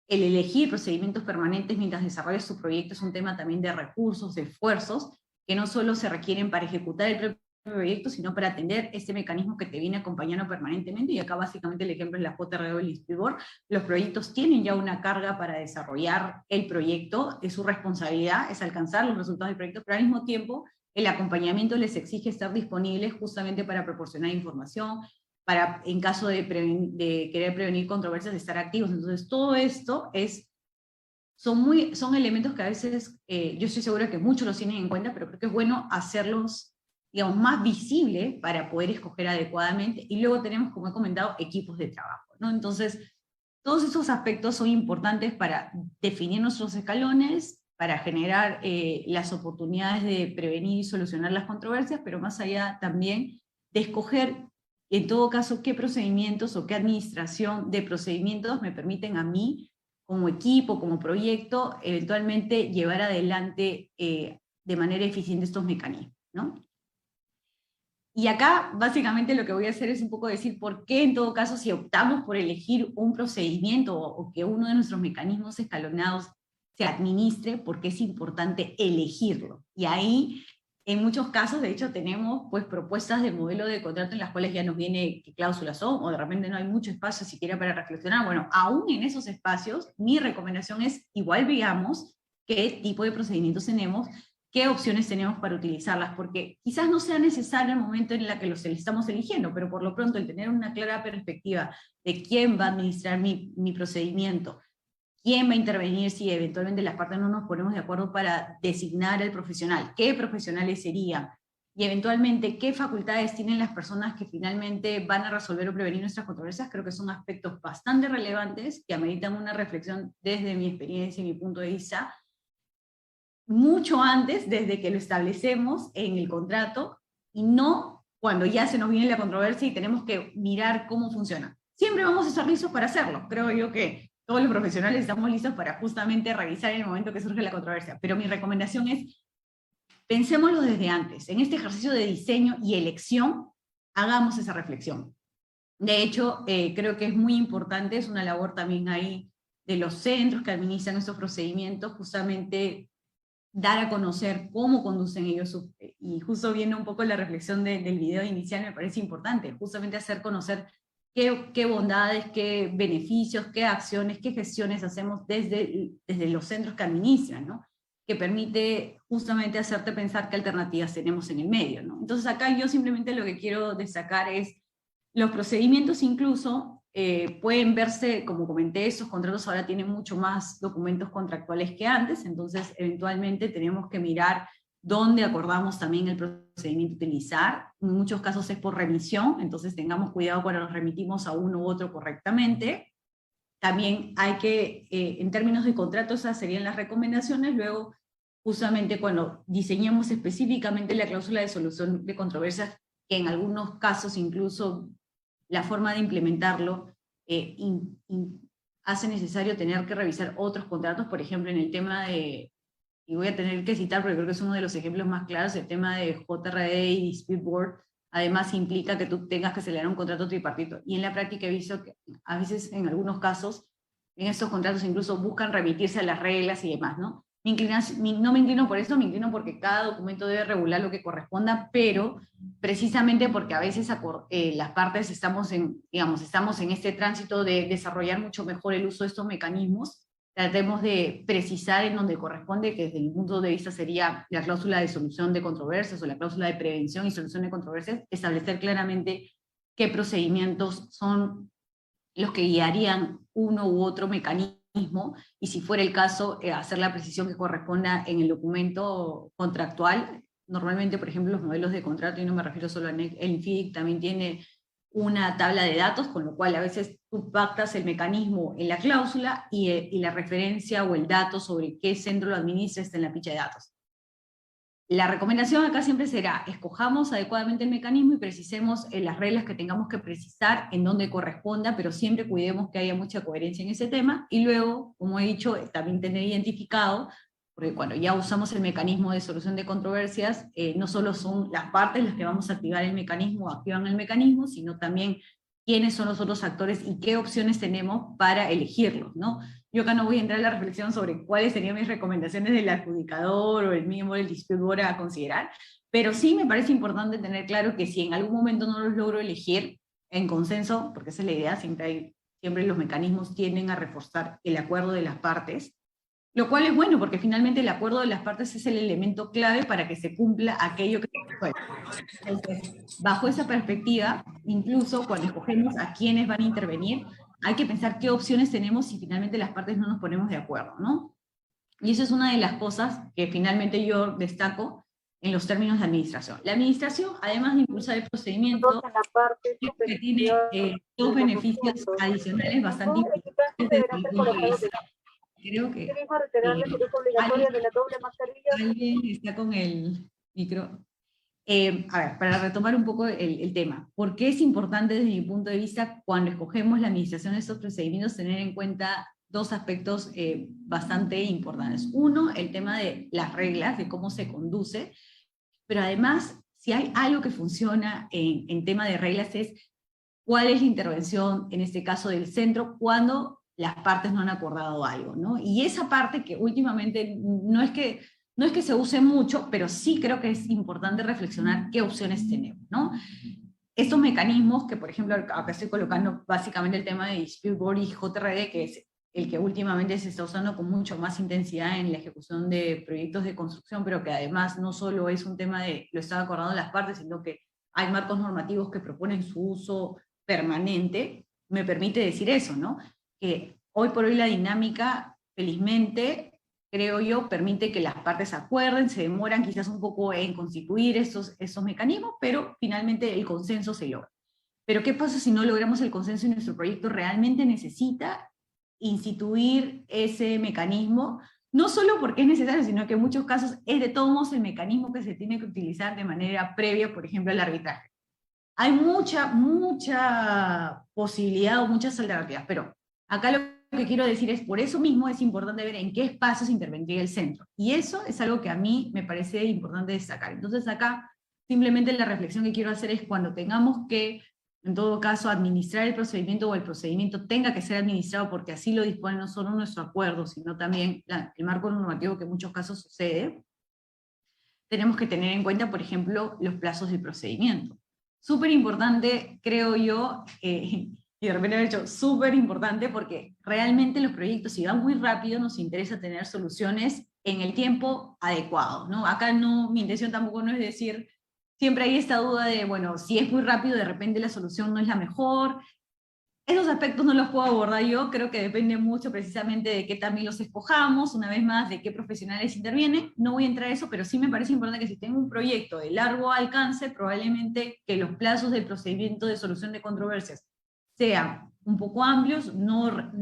elegir procedimientos permanentes mientras desarrollas tu proyecto es un tema también de recursos, de esfuerzos, que no solo se requieren para ejecutar el propio proyecto, sino para atender este mecanismo que te viene acompañando permanentemente. Y acá básicamente el ejemplo es la JRO y el Dispute Board. Los proyectos tienen ya una carga para desarrollar el proyecto, es su responsabilidad, es alcanzar los resultados del proyecto, pero al mismo tiempo el acompañamiento les exige estar disponibles justamente para proporcionar información, para, en caso de querer prevenir controversias, de estar activos. Entonces, todo esto son elementos que a veces, yo estoy segura que muchos los tienen en cuenta, pero creo que es bueno hacerlos, digamos, más visibles para poder escoger adecuadamente. Y luego tenemos, como he comentado, equipos de trabajo, ¿no? Entonces, todos esos aspectos son importantes para definir nuestros escalones, para generar las oportunidades de prevenir y solucionar las controversias, pero más allá también de escoger, en todo caso, qué procedimientos o qué administración de procedimientos me permiten a mí, como equipo, como proyecto, eventualmente llevar adelante de manera eficiente estos mecanismos, ¿no? Y acá, básicamente, lo que voy a hacer es un poco decir por qué, en todo caso, si optamos por elegir un procedimiento o que uno de nuestros mecanismos escalonados se administre, porque es importante elegirlo. Y ahí En muchos casos, de hecho, tenemos pues propuestas de modelo de contrato en las cuales ya nos viene qué cláusulas son, o de repente no hay mucho espacio siquiera para reflexionar. Bueno, aún en esos espacios, mi recomendación es igual veamos qué tipo de procedimientos tenemos, qué opciones tenemos para utilizarlas, porque quizás no sea necesario el momento en el que los estamos eligiendo, pero por lo pronto el tener una clara perspectiva de quién va a administrar mi procedimiento, quién va a intervenir si eventualmente las partes no nos ponemos de acuerdo para designar al profesional, qué profesionales serían, y eventualmente qué facultades tienen las personas que finalmente van a resolver o prevenir nuestras controversias, creo que son aspectos bastante relevantes que ameritan una reflexión desde mi experiencia y mi punto de vista, mucho antes, desde que lo establecemos en el contrato, y no cuando ya se nos viene la controversia y tenemos que mirar cómo funciona. Siempre vamos a estar listos para hacerlo. Creo yo que todos los profesionales estamos listos para justamente revisar en el momento que surge la controversia. Pero mi recomendación es, pensémoslo desde antes. En este ejercicio de diseño y elección, hagamos esa reflexión. De hecho, creo que es muy importante, es una labor también ahí de los centros que administran estos procedimientos, justamente dar a conocer cómo conducen ellos, y justo viene un poco la reflexión del video inicial, me parece importante, justamente hacer conocer qué bondades, qué beneficios, qué acciones, qué gestiones hacemos desde los centros que administran, ¿no? Que permite justamente hacerte pensar qué alternativas tenemos en el medio, ¿no? Entonces acá yo simplemente lo que quiero destacar es los procedimientos incluso pueden verse, como comenté, esos contratos ahora tienen mucho más documentos contractuales que antes, entonces eventualmente tenemos que mirar dónde acordamos también el procedimiento a utilizar. En muchos casos es por remisión, entonces tengamos cuidado cuando nos remitimos a uno u otro correctamente. También hay que, en términos de contrato, esas serían las recomendaciones. Luego, justamente cuando diseñemos específicamente la cláusula de solución de controversias, que en algunos casos incluso la forma de implementarlo hace necesario tener que revisar otros contratos, por ejemplo, en el tema de, y voy a tener que citar porque creo que es uno de los ejemplos más claros, el tema de JRD y Dispute Board, además implica que tú tengas que celebrar un contrato tripartito. Y en la práctica he visto que a veces, en algunos casos, en estos contratos incluso buscan remitirse a las reglas y demás, ¿no? No me inclino por eso, me inclino porque cada documento debe regular lo que corresponda, pero precisamente porque a veces las partes estamos en este tránsito de desarrollar mucho mejor el uso de estos mecanismos, tratemos de precisar en donde corresponde, que desde mi punto de vista sería la cláusula de solución de controversias o la cláusula de prevención y solución de controversias, establecer claramente qué procedimientos son los que guiarían uno u otro mecanismo, y si fuera el caso, hacer la precisión que corresponda en el documento contractual. Normalmente, por ejemplo, los modelos de contrato, y no me refiero solo a NEC, el FIDIC también tiene una tabla de datos, con lo cual a veces tú pactas el mecanismo en la cláusula y la referencia o el dato sobre qué centro lo administra está en la ficha de datos. La recomendación acá siempre será, escojamos adecuadamente el mecanismo y precisemos las reglas que tengamos que precisar en donde corresponda, pero siempre cuidemos que haya mucha coherencia en ese tema, y luego, como he dicho, también tener identificado, porque cuando ya usamos el mecanismo de solución de controversias, no solo son las partes las que vamos a activar el mecanismo o activan el mecanismo, sino también quiénes son los otros actores y qué opciones tenemos para elegirlos, ¿no? Yo acá no voy a entrar en la reflexión sobre cuáles serían mis recomendaciones del adjudicador o el mismo del dispute board a considerar, pero sí me parece importante tener claro que si en algún momento no los logro elegir en consenso, porque esa es la idea, siempre los mecanismos tienden a reforzar el acuerdo de las partes, lo cual es bueno porque finalmente el acuerdo de las partes es el elemento clave para que se cumpla aquello que se fue. Entonces, bajo esa perspectiva, incluso cuando escogemos a quiénes van a intervenir, hay que pensar qué opciones tenemos si finalmente las partes no nos ponemos de acuerdo, ¿no? Y eso es una de las cosas que finalmente yo destaco en los términos de administración. La administración, además de impulsar el procedimiento, que tiene dos beneficios adicionales bastante importantes desde mi punto de vista. Creo que alguien está con el micro. A ver, para retomar un poco el tema, ¿por qué es importante desde mi punto de vista cuando escogemos la administración de estos procedimientos tener en cuenta dos aspectos bastante importantes? Uno, el tema de las reglas, de cómo se conduce, pero además, si hay algo que funciona en tema de reglas es cuál es la intervención, en este caso del centro, cuando las partes no han acordado algo, ¿no? Y esa parte que últimamente no es que No es que se use mucho, pero sí creo que es importante reflexionar qué opciones tenemos, ¿no? Estos mecanismos que, por ejemplo, acá estoy colocando básicamente el tema de Dispute Board y JRD, que es el que últimamente se está usando con mucho más intensidad en la ejecución de proyectos de construcción, pero que además no solo es un tema de lo están acordando las partes, sino que hay marcos normativos que proponen su uso permanente, me permite decir eso, ¿no? Que hoy por hoy la dinámica, felizmente, creo yo, permite que las partes acuerden, se demoran quizás un poco en constituir estos mecanismos, pero finalmente el consenso se logra. Pero ¿qué pasa si no logramos el consenso y nuestro proyecto realmente necesita instituir ese mecanismo? No solo porque es necesario, sino que en muchos casos es de todos modos el mecanismo que se tiene que utilizar de manera previa, por ejemplo, al arbitraje. Hay mucha posibilidad o muchas alternativas, pero acá lo que quiero decir es, por eso mismo es importante ver en qué espacios intervendría el centro. Y eso es algo que a mí me parece importante destacar. Entonces acá, simplemente la reflexión que quiero hacer es cuando tengamos que, en todo caso, administrar el procedimiento o el procedimiento tenga que ser administrado porque así lo dispone no solo nuestro acuerdo, sino también el marco normativo que en muchos casos sucede, tenemos que tener en cuenta, por ejemplo, los plazos del procedimiento. Súper importante, creo yo, y de repente he dicho súper importante porque realmente los proyectos, si van muy rápido, nos interesa tener soluciones en el tiempo adecuado, ¿no? Acá no, mi intención tampoco no es decir, siempre hay esta duda de, bueno, si es muy rápido, de repente la solución no es la mejor. Esos aspectos no los puedo abordar yo, creo que depende mucho precisamente de qué también los escojamos, una vez más, de qué profesionales intervienen. No voy a entrar a eso, pero sí me parece importante que si tengo un proyecto de largo alcance, probablemente que los plazos del procedimiento de solución de controversias sean un poco amplios,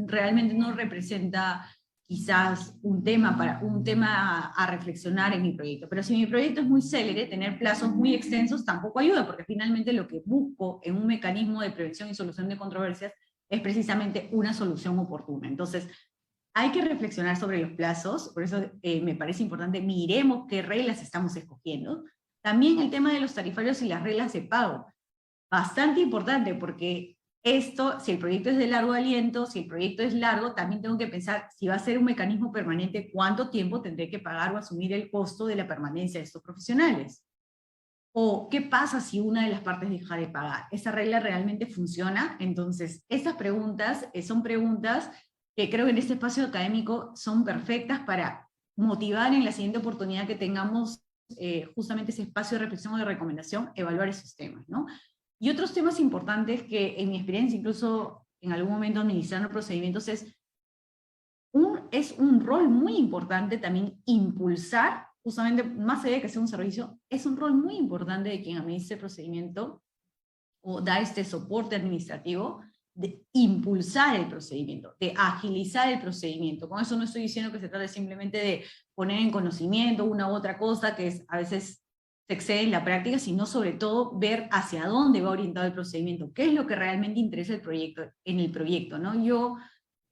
realmente no representa quizás un tema a reflexionar en mi proyecto. Pero si mi proyecto es muy célere, tener plazos muy extensos tampoco ayuda, porque finalmente lo que busco en un mecanismo de prevención y solución de controversias es precisamente una solución oportuna. Entonces, hay que reflexionar sobre los plazos, por eso me parece importante, miremos qué reglas estamos escogiendo. También el tema de los tarifarios y las reglas de pago, bastante importante, porque esto, si el proyecto es de largo aliento, si el proyecto es largo, también tengo que pensar si va a ser un mecanismo permanente, cuánto tiempo tendré que pagar o asumir el costo de la permanencia de estos profesionales. O qué pasa si una de las partes deja de pagar. ¿Esa regla realmente funciona? Entonces, estas preguntas son preguntas que creo que en este espacio académico son perfectas para motivar en la siguiente oportunidad que tengamos justamente ese espacio de reflexión o de recomendación, evaluar esos temas, ¿no? Y otros temas importantes que en mi experiencia, incluso en algún momento administrando procedimientos, es un rol muy importante también impulsar, justamente más allá de que sea un servicio, es un rol muy importante de quien administra el procedimiento o da este soporte administrativo, de impulsar el procedimiento, de agilizar el procedimiento. Con eso no estoy diciendo que se trate simplemente de poner en conocimiento una u otra cosa que a veces se excede en la práctica, sino sobre todo ver hacia dónde va orientado el procedimiento, qué es lo que realmente interesa en el proyecto, ¿no? Yo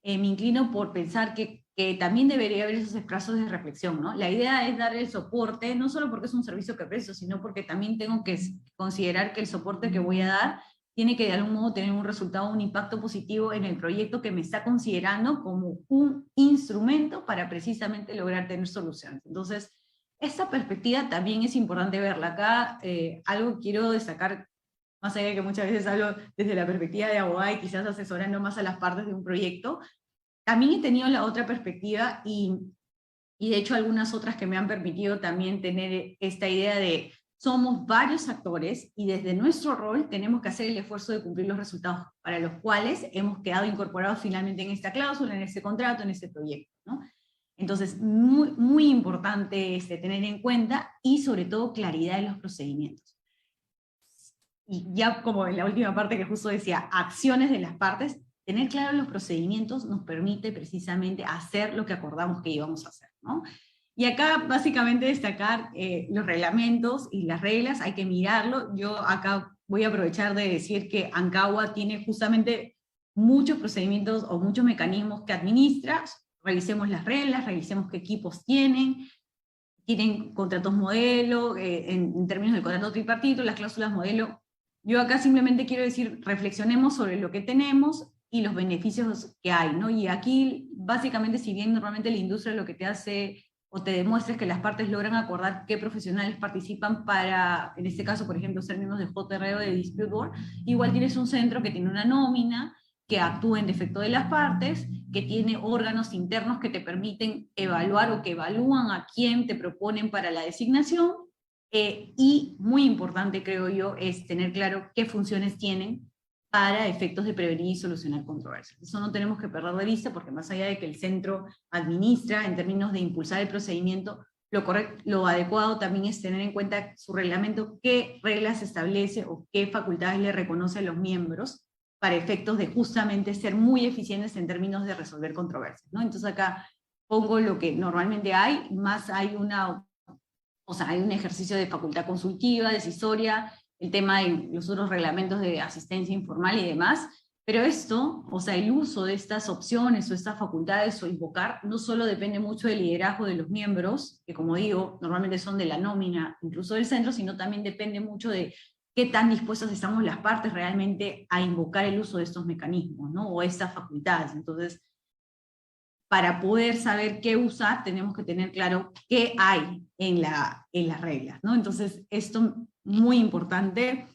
me inclino por pensar que también debería haber esos espacios de reflexión, ¿no? La idea es dar el soporte, no solo porque es un servicio que presto, sino porque también tengo que considerar que el soporte que voy a dar tiene que de algún modo tener un resultado, un impacto positivo en el proyecto que me está considerando como un instrumento para precisamente lograr tener soluciones. Entonces, esta perspectiva también es importante verla. Acá algo que quiero destacar, más allá de que muchas veces hablo desde la perspectiva de abogada y quizás asesorando más a las partes de un proyecto, también he tenido la otra perspectiva y de hecho algunas otras que me han permitido también tener esta idea de somos varios actores y desde nuestro rol tenemos que hacer el esfuerzo de cumplir los resultados para los cuales hemos quedado incorporados finalmente en esta cláusula, en este contrato, en este proyecto, ¿no? Entonces, muy, muy importante tener en cuenta y sobre todo claridad en los procedimientos. Y ya como en la última parte que justo decía, acciones de las partes, tener claro los procedimientos nos permite precisamente hacer lo que acordamos que íbamos a hacer, ¿no? Y acá básicamente destacar los reglamentos y las reglas, hay que mirarlo. Yo acá voy a aprovechar de decir que ANCAHUA tiene justamente muchos procedimientos o muchos mecanismos que administra. Revisemos las reglas, revisemos qué equipos tienen contratos modelo, en términos del contrato tripartito, las cláusulas modelo. Yo acá simplemente quiero decir, reflexionemos sobre lo que tenemos y los beneficios que hay, ¿no? Y aquí, básicamente, si bien normalmente la industria lo que te hace o te demuestres que las partes logran acordar qué profesionales participan para, en este caso, por ejemplo, ser miembros de JRE o de Dispute Board. Igual tienes un centro que tiene una nómina, que actúa en defecto de las partes, que tiene órganos internos que te permiten evaluar o que evalúan a quién te proponen para la designación, y muy importante, creo yo, es tener claro qué funciones tienen para efectos de prevenir y solucionar controversias. Eso no tenemos que perder de vista, porque más allá de que el centro administra en términos de impulsar el procedimiento, lo adecuado también es tener en cuenta su reglamento, qué reglas establece o qué facultades le reconoce a los miembros para efectos de justamente ser muy eficientes en términos de resolver controversias, ¿no? Entonces acá pongo lo que normalmente hay, más hay hay un ejercicio de facultad consultiva, decisoria, el tema de los otros reglamentos de asistencia informal y demás, pero esto, el uso de estas opciones o estas facultades o invocar, no solo depende mucho del liderazgo de los miembros, que como digo, normalmente son de la nómina, incluso del centro, sino también depende mucho de qué tan dispuestas estamos las partes realmente a invocar el uso de estos mecanismos, ¿no? O estas facultades. Entonces, para poder saber qué usar, tenemos que tener claro qué hay en las reglas, ¿no? Entonces, esto muy importante,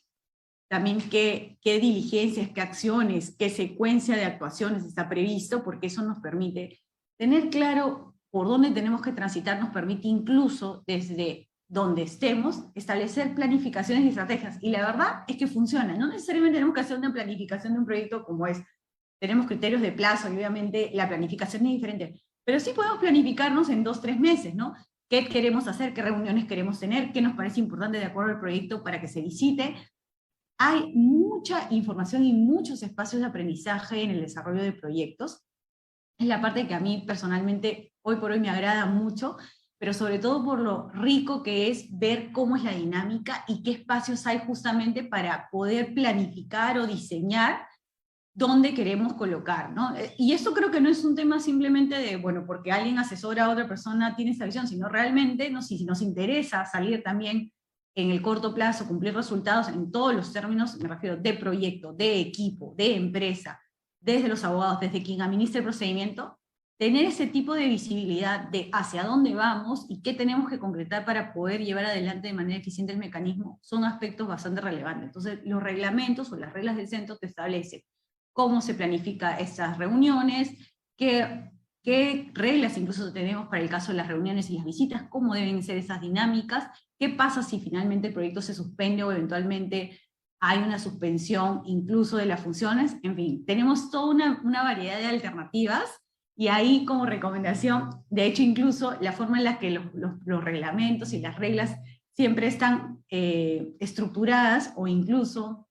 también qué diligencias, qué acciones, qué secuencia de actuaciones está previsto, porque eso nos permite tener claro por dónde tenemos que transitar, nos permite incluso desde donde estemos, establecer planificaciones y estrategias, y la verdad es que funciona. No necesariamente tenemos que hacer una planificación de un proyecto como es, tenemos criterios de plazo, y obviamente la planificación es diferente, pero sí podemos planificarnos en 2 o 3 meses, ¿no? ¿Qué queremos hacer? ¿Qué reuniones queremos tener? ¿Qué nos parece importante de acuerdo al proyecto para que se visite? Hay mucha información y muchos espacios de aprendizaje en el desarrollo de proyectos. Es la parte que a mí personalmente hoy por hoy me agrada mucho, pero sobre todo por lo rico que es ver cómo es la dinámica y qué espacios hay justamente para poder planificar o diseñar dónde queremos colocar, ¿no? Y esto creo que no es un tema simplemente de, bueno, porque alguien asesora a otra persona tiene esa visión, sino realmente si nos interesa salir también en el corto plazo, cumplir resultados en todos los términos, me refiero de proyecto, de equipo, de empresa, desde los abogados, desde quien administra el procedimiento, tener ese tipo de visibilidad de hacia dónde vamos y qué tenemos que concretar para poder llevar adelante de manera eficiente el mecanismo, son aspectos bastante relevantes. Entonces, los reglamentos o las reglas del centro te establecen cómo se planifica estas reuniones, qué reglas incluso tenemos para el caso de las reuniones y las visitas, cómo deben ser esas dinámicas, qué pasa si finalmente el proyecto se suspende o eventualmente hay una suspensión incluso de las funciones. En fin, tenemos toda una variedad de alternativas, y ahí como recomendación, de hecho incluso la forma en la que los reglamentos y las reglas siempre están estructuradas, o incluso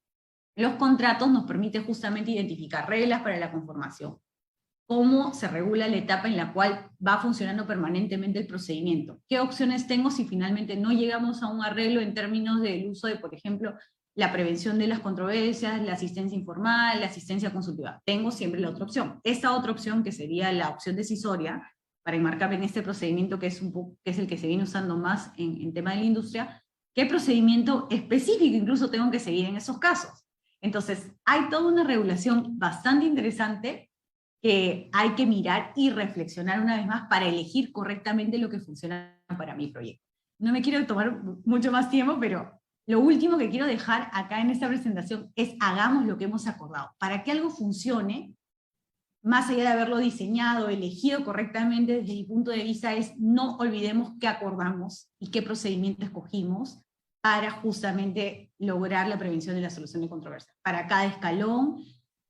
los contratos nos permiten justamente identificar reglas para la conformación, cómo se regula la etapa en la cual va funcionando permanentemente el procedimiento, qué opciones tengo si finalmente no llegamos a un arreglo en términos del uso de, por ejemplo, la prevención de las controversias, la asistencia informal, la asistencia consultiva. Tengo siempre la otra opción. Esta otra opción, que sería la opción decisoria, para enmarcar en este procedimiento que es el que se viene usando más en tema de la industria, qué procedimiento específico incluso tengo que seguir en esos casos. Entonces, hay toda una regulación bastante interesante que hay que mirar y reflexionar una vez más para elegir correctamente lo que funciona para mi proyecto. No me quiero tomar mucho más tiempo, pero lo último que quiero dejar acá en esta presentación es hagamos lo que hemos acordado. Para que algo funcione, más allá de haberlo diseñado, elegido correctamente, desde mi punto de vista es no olvidemos qué acordamos y qué procedimiento escogimos para justamente lograr la prevención de la solución de controversias. Para cada escalón,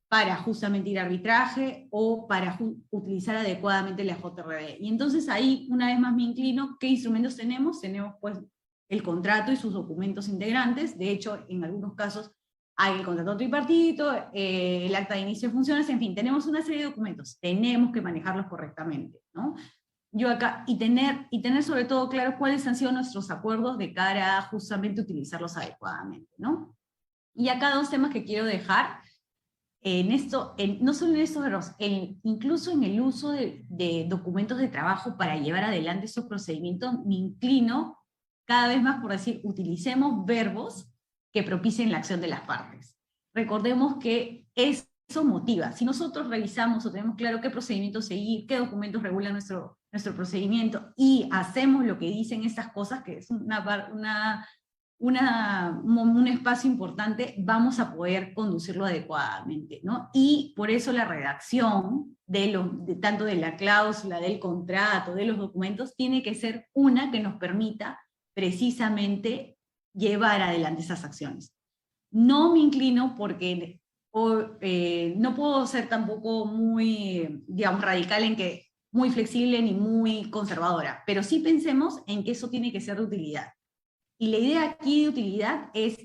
para justamente ir a arbitraje o para utilizar adecuadamente la JRD. Y entonces ahí, una vez más me inclino, ¿qué instrumentos tenemos? Tenemos pues el contrato y sus documentos integrantes. De hecho, en algunos casos hay el contrato tripartito, el acta de inicio de funciones, en fin, tenemos una serie de documentos. Tenemos que manejarlos correctamente, ¿no? Yo acá, y tener sobre todo claro cuáles han sido nuestros acuerdos de cara a justamente utilizarlos adecuadamente, ¿no? Y acá 2 temas que quiero dejar, no solo en estos errores, incluso en el uso de documentos de trabajo para llevar adelante esos procedimientos, me inclino cada vez más por decir, utilicemos verbos que propicien la acción de las partes. Recordemos que es eso motiva. Si nosotros revisamos o tenemos claro qué procedimiento seguir, qué documentos regulan nuestro procedimiento, y hacemos lo que dicen estas cosas, que es un espacio importante, vamos a poder conducirlo adecuadamente, ¿no? Y por eso la redacción tanto de la cláusula, del contrato, de los documentos, tiene que ser una que nos permita precisamente llevar adelante esas acciones. No me inclino porque no puedo ser tampoco muy, digamos, radical en que muy flexible ni muy conservadora, pero sí pensemos en que eso tiene que ser de utilidad. Y la idea aquí de utilidad es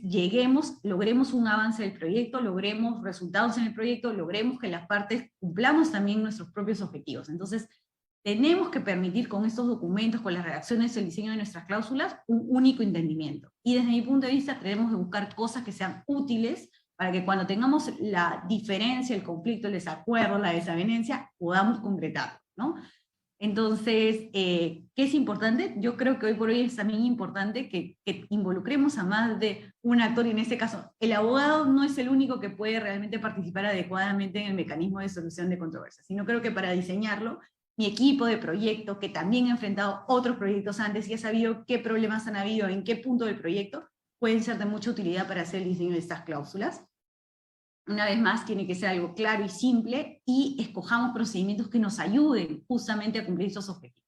logremos un avance del proyecto, logremos resultados en el proyecto, logremos que las partes cumplamos también nuestros propios objetivos. Entonces, tenemos que permitir con estos documentos, con las redacciones, el diseño de nuestras cláusulas, un único entendimiento. Y desde mi punto de vista, tenemos que buscar cosas que sean útiles para que cuando tengamos la diferencia, el conflicto, el desacuerdo, la desavenencia, podamos concretarlo, ¿no? Entonces, ¿qué es importante? Yo creo que hoy por hoy es también importante que involucremos a más de un actor, y en este caso, el abogado no es el único que puede realmente participar adecuadamente en el mecanismo de solución de controversias, sino creo que para diseñarlo, mi equipo de proyecto, que también ha enfrentado otros proyectos antes y ha sabido qué problemas han habido, en qué punto del proyecto, pueden ser de mucha utilidad para hacer el diseño de estas cláusulas. Una vez más, tiene que ser algo claro y simple, y escojamos procedimientos que nos ayuden justamente a cumplir esos objetivos.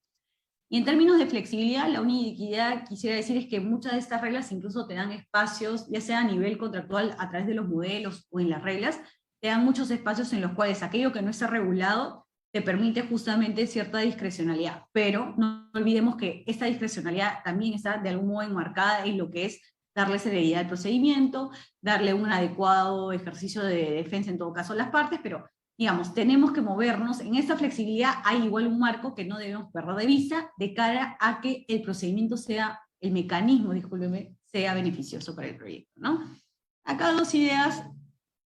Y en términos de flexibilidad, la única quisiera decir es que muchas de estas reglas incluso te dan espacios, ya sea a nivel contractual, a través de los modelos o en las reglas, te dan muchos espacios en los cuales aquello que no está regulado te permite justamente cierta discrecionalidad, pero no olvidemos que esta discrecionalidad también está de algún modo enmarcada en lo que es darle celeridad al procedimiento, darle un adecuado ejercicio de defensa en todo caso a las partes, pero digamos, tenemos que movernos. En esta flexibilidad hay igual un marco que no debemos perder de vista de cara a que el procedimiento el mecanismo, discúlpeme, sea beneficioso para el proyecto, ¿no? Acá dos ideas,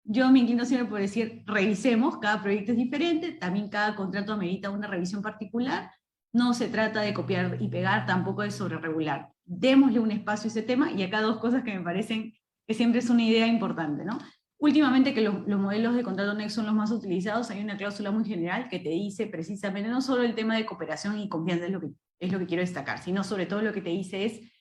yo me inclino siempre por decir, revisemos, cada proyecto es diferente, también cada contrato amerita una revisión particular, no se trata de copiar y pegar, tampoco de sobreregular. Démosle un espacio a ese tema, y acá dos cosas que me parecen que siempre es una idea importante, ¿no? Últimamente, que los modelos de contrato anexo son los más utilizados, hay una cláusula muy general que te dice precisamente, no solo el tema de cooperación y confianza es lo que quiero destacar, sino sobre todo lo que te dice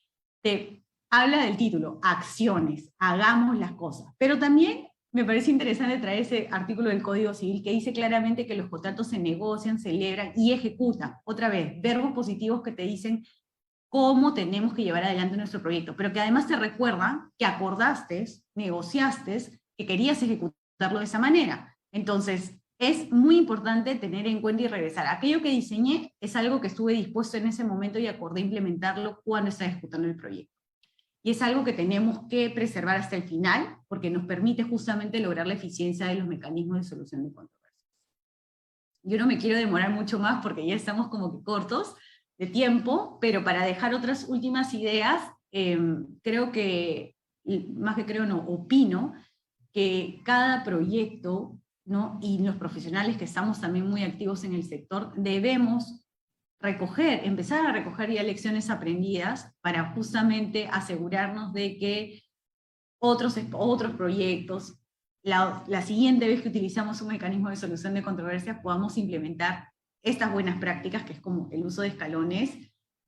te habla del título, acciones, hagamos las cosas, pero también me parece interesante traer ese artículo del Código Civil que dice claramente que los contratos se negocian, celebran y ejecutan. Otra vez, verbos positivos que te dicen cómo tenemos que llevar adelante nuestro proyecto, pero que además te recuerdan que acordaste, negociaste, que querías ejecutarlo de esa manera. Entonces, es muy importante tener en cuenta y regresar. Aquello que diseñé es algo que estuve dispuesto en ese momento y acordé implementarlo cuando estaba ejecutando el proyecto. Y es algo que tenemos que preservar hasta el final, porque nos permite justamente lograr la eficiencia de los mecanismos de solución de controversias. Yo no me quiero demorar mucho más porque ya estamos como que cortos de tiempo, pero para dejar otras últimas ideas, creo que, más que creo no, opino que cada proyecto, ¿no? Y los profesionales que estamos también muy activos en el sector, debemos empezar a recoger ya lecciones aprendidas para justamente asegurarnos de que otros proyectos, la siguiente vez que utilizamos un mecanismo de solución de controversias, podamos implementar estas buenas prácticas, que es como el uso de escalones,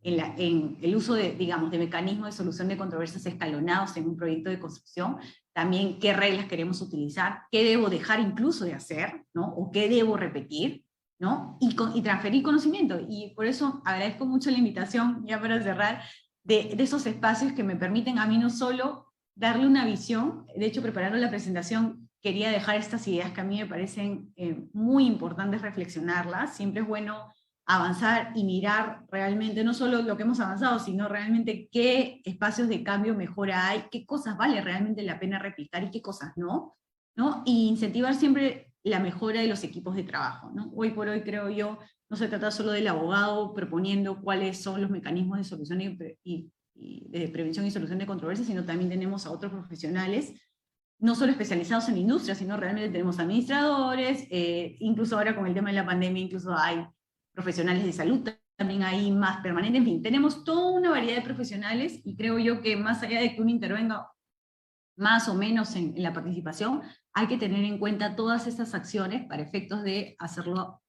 en el uso de, digamos, de mecanismos de solución de controversias escalonados en un proyecto de construcción, también qué reglas queremos utilizar, qué debo dejar incluso de hacer, ¿no? O qué debo repetir, ¿no? Y transferir conocimiento. Y por eso agradezco mucho la invitación, ya para cerrar, de esos espacios que me permiten a mí no solo darle una visión, de hecho preparando la presentación quería dejar estas ideas que a mí me parecen muy importantes reflexionarlas. Siempre es bueno avanzar y mirar realmente no solo lo que hemos avanzado, sino realmente qué espacios de cambio mejora hay, qué cosas vale realmente la pena replicar y qué cosas no, ¿no? Y incentivar siempre la mejora de los equipos de trabajo, ¿no? Hoy por hoy, creo yo, no se trata solo del abogado proponiendo cuáles son los mecanismos de solución y de prevención y solución de controversias, sino también tenemos a otros profesionales, no solo especializados en la industria, sino realmente tenemos administradores, incluso ahora con el tema de la pandemia, incluso hay profesionales de salud, también hay más permanentes, en fin, tenemos toda una variedad de profesionales, y creo yo que más allá de que uno intervenga más o menos en la participación, hay que tener en cuenta todas estas acciones para efectos de hacerlo,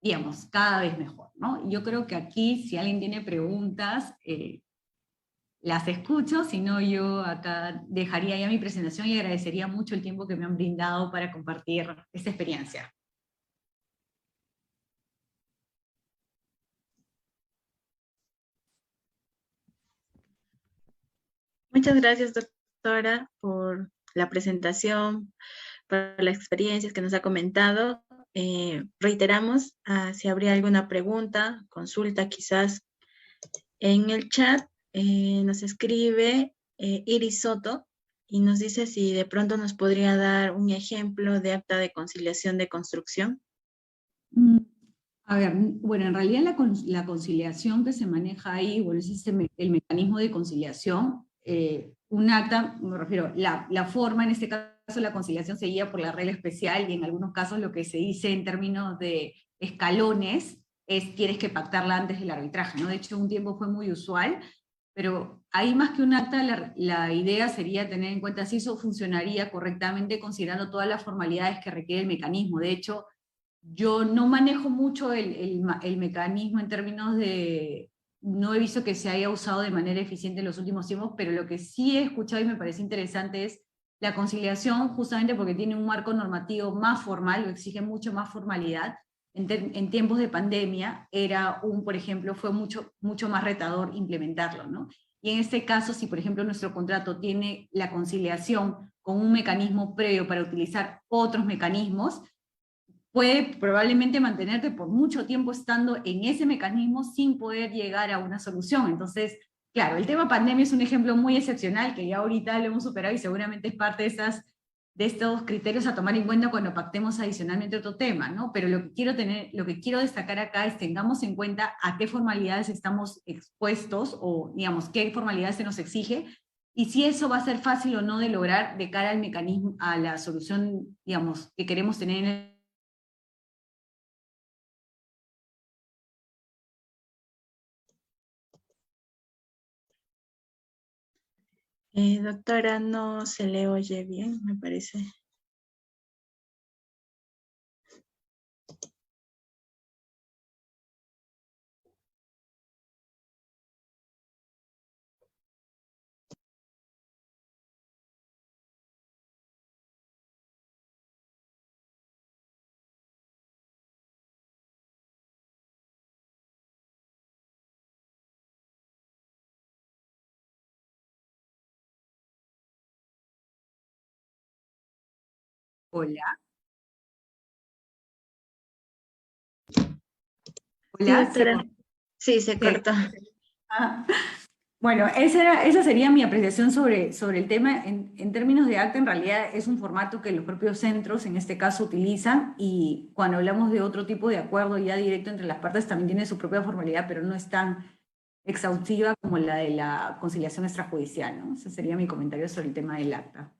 digamos, cada vez mejor, ¿no? Yo creo que aquí, si alguien tiene preguntas, las escucho, si no yo acá dejaría ya mi presentación y agradecería mucho el tiempo que me han brindado para compartir esta experiencia. Muchas gracias, doctora, por la presentación, por las experiencias que nos ha comentado. Reiteramos, si habría alguna pregunta, consulta quizás en el chat, nos escribe Iris Soto y nos dice si de pronto nos podría dar un ejemplo de acta de conciliación de construcción. A ver, bueno, en realidad la conciliación que se maneja ahí, bueno, es el mecanismo de conciliación. Un acta, me refiero, la forma, en este caso la conciliación se guía por la regla especial y en algunos casos lo que se dice en términos de escalones es tienes que pactarla antes del arbitraje, ¿no? De hecho, un tiempo fue muy usual, pero ahí más que un acta, la idea sería tener en cuenta si eso funcionaría correctamente considerando todas las formalidades que requiere el mecanismo. De hecho, yo no manejo mucho el mecanismo en términos de, no he visto que se haya usado de manera eficiente en los últimos tiempos, pero lo que sí he escuchado y me parece interesante es la conciliación, justamente porque tiene un marco normativo más formal, lo exige mucho más formalidad. En tiempos de pandemia por ejemplo, fue mucho más retador implementarlo, ¿no? Y en este caso, si por ejemplo nuestro contrato tiene la conciliación con un mecanismo previo para utilizar otros mecanismos, puede probablemente mantenerte por mucho tiempo estando en ese mecanismo sin poder llegar a una solución. Entonces, claro, el tema pandemia es un ejemplo muy excepcional que ya ahorita lo hemos superado y seguramente es parte de estos criterios a tomar en cuenta cuando pactemos adicionalmente otro tema, ¿no? Pero lo que quiero destacar acá es tengamos en cuenta a qué formalidades estamos expuestos o, digamos, qué formalidades se nos exige y si eso va a ser fácil o no de lograr de cara al mecanismo, a la solución, digamos, que queremos tener en el. Doctora, no se le oye bien, me parece. Hola. Sí, Hola, doctora. Sí, se cortó. Ah, bueno, esa sería mi apreciación sobre el tema. En términos de acta, en realidad es un formato que los propios centros, en este caso, utilizan, y cuando hablamos de otro tipo de acuerdo ya directo entre las partes, también tiene su propia formalidad, pero no es tan exhaustiva como la de la conciliación extrajudicial, ¿no? Ese sería mi comentario sobre el tema del acta.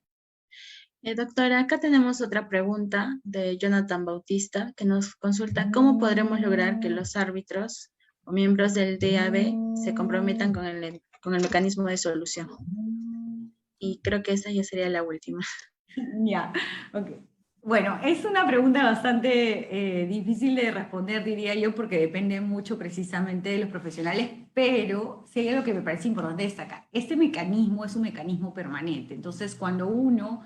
Doctora, acá tenemos otra pregunta de Jonathan Bautista que nos consulta cómo podremos lograr que los árbitros o miembros del DAB se comprometan con el mecanismo de solución. Y creo que esa ya sería la última. Ya, ok. Bueno, es una pregunta bastante difícil de responder, diría yo, porque depende mucho precisamente de los profesionales, pero sí hay algo que me parece importante destacar. Este mecanismo es un mecanismo permanente, entonces cuando uno,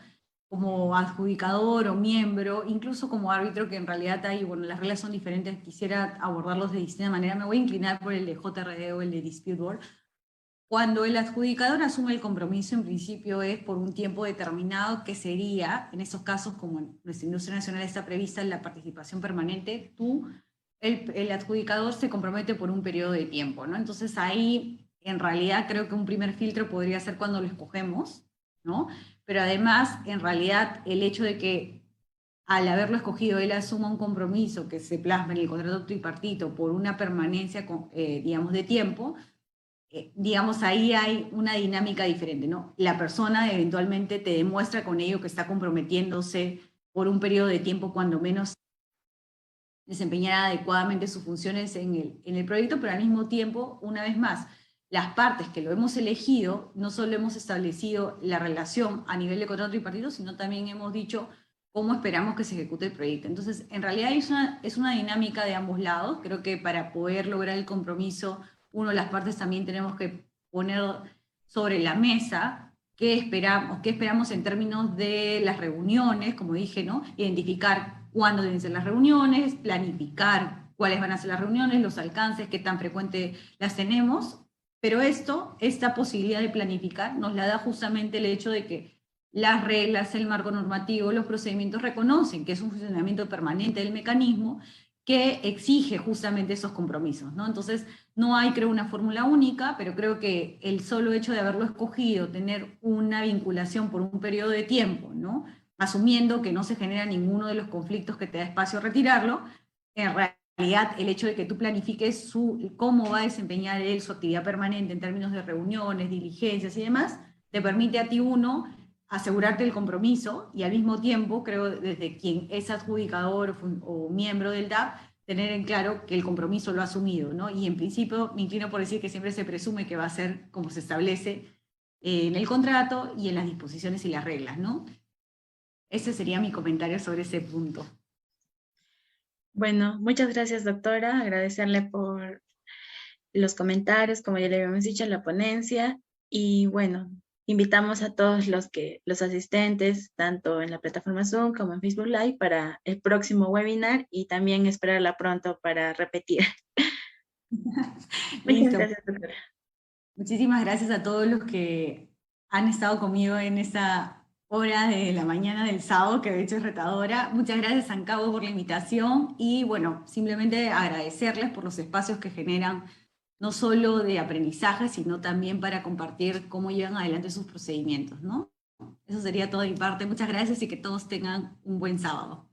como adjudicador o miembro, incluso como árbitro, que en realidad hay, bueno, las reglas son diferentes, quisiera abordarlos de distinta manera, me voy a inclinar por el de JRD o el de Dispute Board. Cuando el adjudicador asume el compromiso, en principio es por un tiempo determinado, que sería, en esos casos, como en nuestra industria nacional está prevista la participación permanente, el adjudicador se compromete por un periodo de tiempo, ¿no? Entonces ahí, en realidad, creo que un primer filtro podría ser cuando lo escogemos, ¿no? Pero además, en realidad, el hecho de que al haberlo escogido, él asuma un compromiso que se plasma en el contrato tripartito por una permanencia, digamos, de tiempo, digamos, ahí hay una dinámica diferente, ¿no? La persona eventualmente te demuestra con ello que está comprometiéndose por un periodo de tiempo, cuando menos desempeñar adecuadamente sus funciones en el proyecto, pero al mismo tiempo, una vez más, las partes que lo hemos elegido, no solo hemos establecido la relación a nivel de contrato tripartito, sino también hemos dicho cómo esperamos que se ejecute el proyecto. Entonces, en realidad es una dinámica de ambos lados. Creo que para poder lograr el compromiso, uno de las partes también tenemos que poner sobre la mesa qué esperamos en términos de las reuniones, como dije, ¿no? Identificar cuándo deben ser las reuniones, planificar cuáles van a ser las reuniones, los alcances, qué tan frecuente las tenemos, pero esta posibilidad de planificar nos la da justamente el hecho de que las reglas, el marco normativo, los procedimientos reconocen que es un funcionamiento permanente del mecanismo que exige justamente esos compromisos, ¿no? Entonces, no hay, creo, una fórmula única, pero creo que el solo hecho de haberlo escogido, tener una vinculación por un periodo de tiempo, ¿no? Asumiendo que no se genera ninguno de los conflictos que te da espacio a retirarlo, en realidad el hecho de que tú planifiques cómo va a desempeñar él su actividad permanente en términos de reuniones, diligencias y demás, te permite a ti asegurarte el compromiso y al mismo tiempo, creo, desde quien es adjudicador o miembro del DAP, tener en claro que el compromiso lo ha asumido, ¿no? Y en principio me inclino por decir que siempre se presume que va a ser como se establece en el contrato y en las disposiciones y las reglas, ¿no? Ese sería mi comentario sobre ese punto. Bueno, muchas gracias, doctora. Agradecerle por los comentarios, como ya le habíamos dicho, en la ponencia. Y bueno, invitamos a todos los asistentes, tanto en la plataforma Zoom como en Facebook Live, para el próximo webinar y también esperarla pronto para repetir. Muchas gracias, doctora. Muchísimas gracias a todos los que han estado conmigo en esta hora de la mañana del sábado, que de hecho es retadora. Muchas gracias, San Cabo, por la invitación y bueno, simplemente agradecerles por los espacios que generan, no solo de aprendizaje, sino también para compartir cómo llevan adelante sus procedimientos, ¿no? Eso sería todo de mi parte. Muchas gracias y que todos tengan un buen sábado.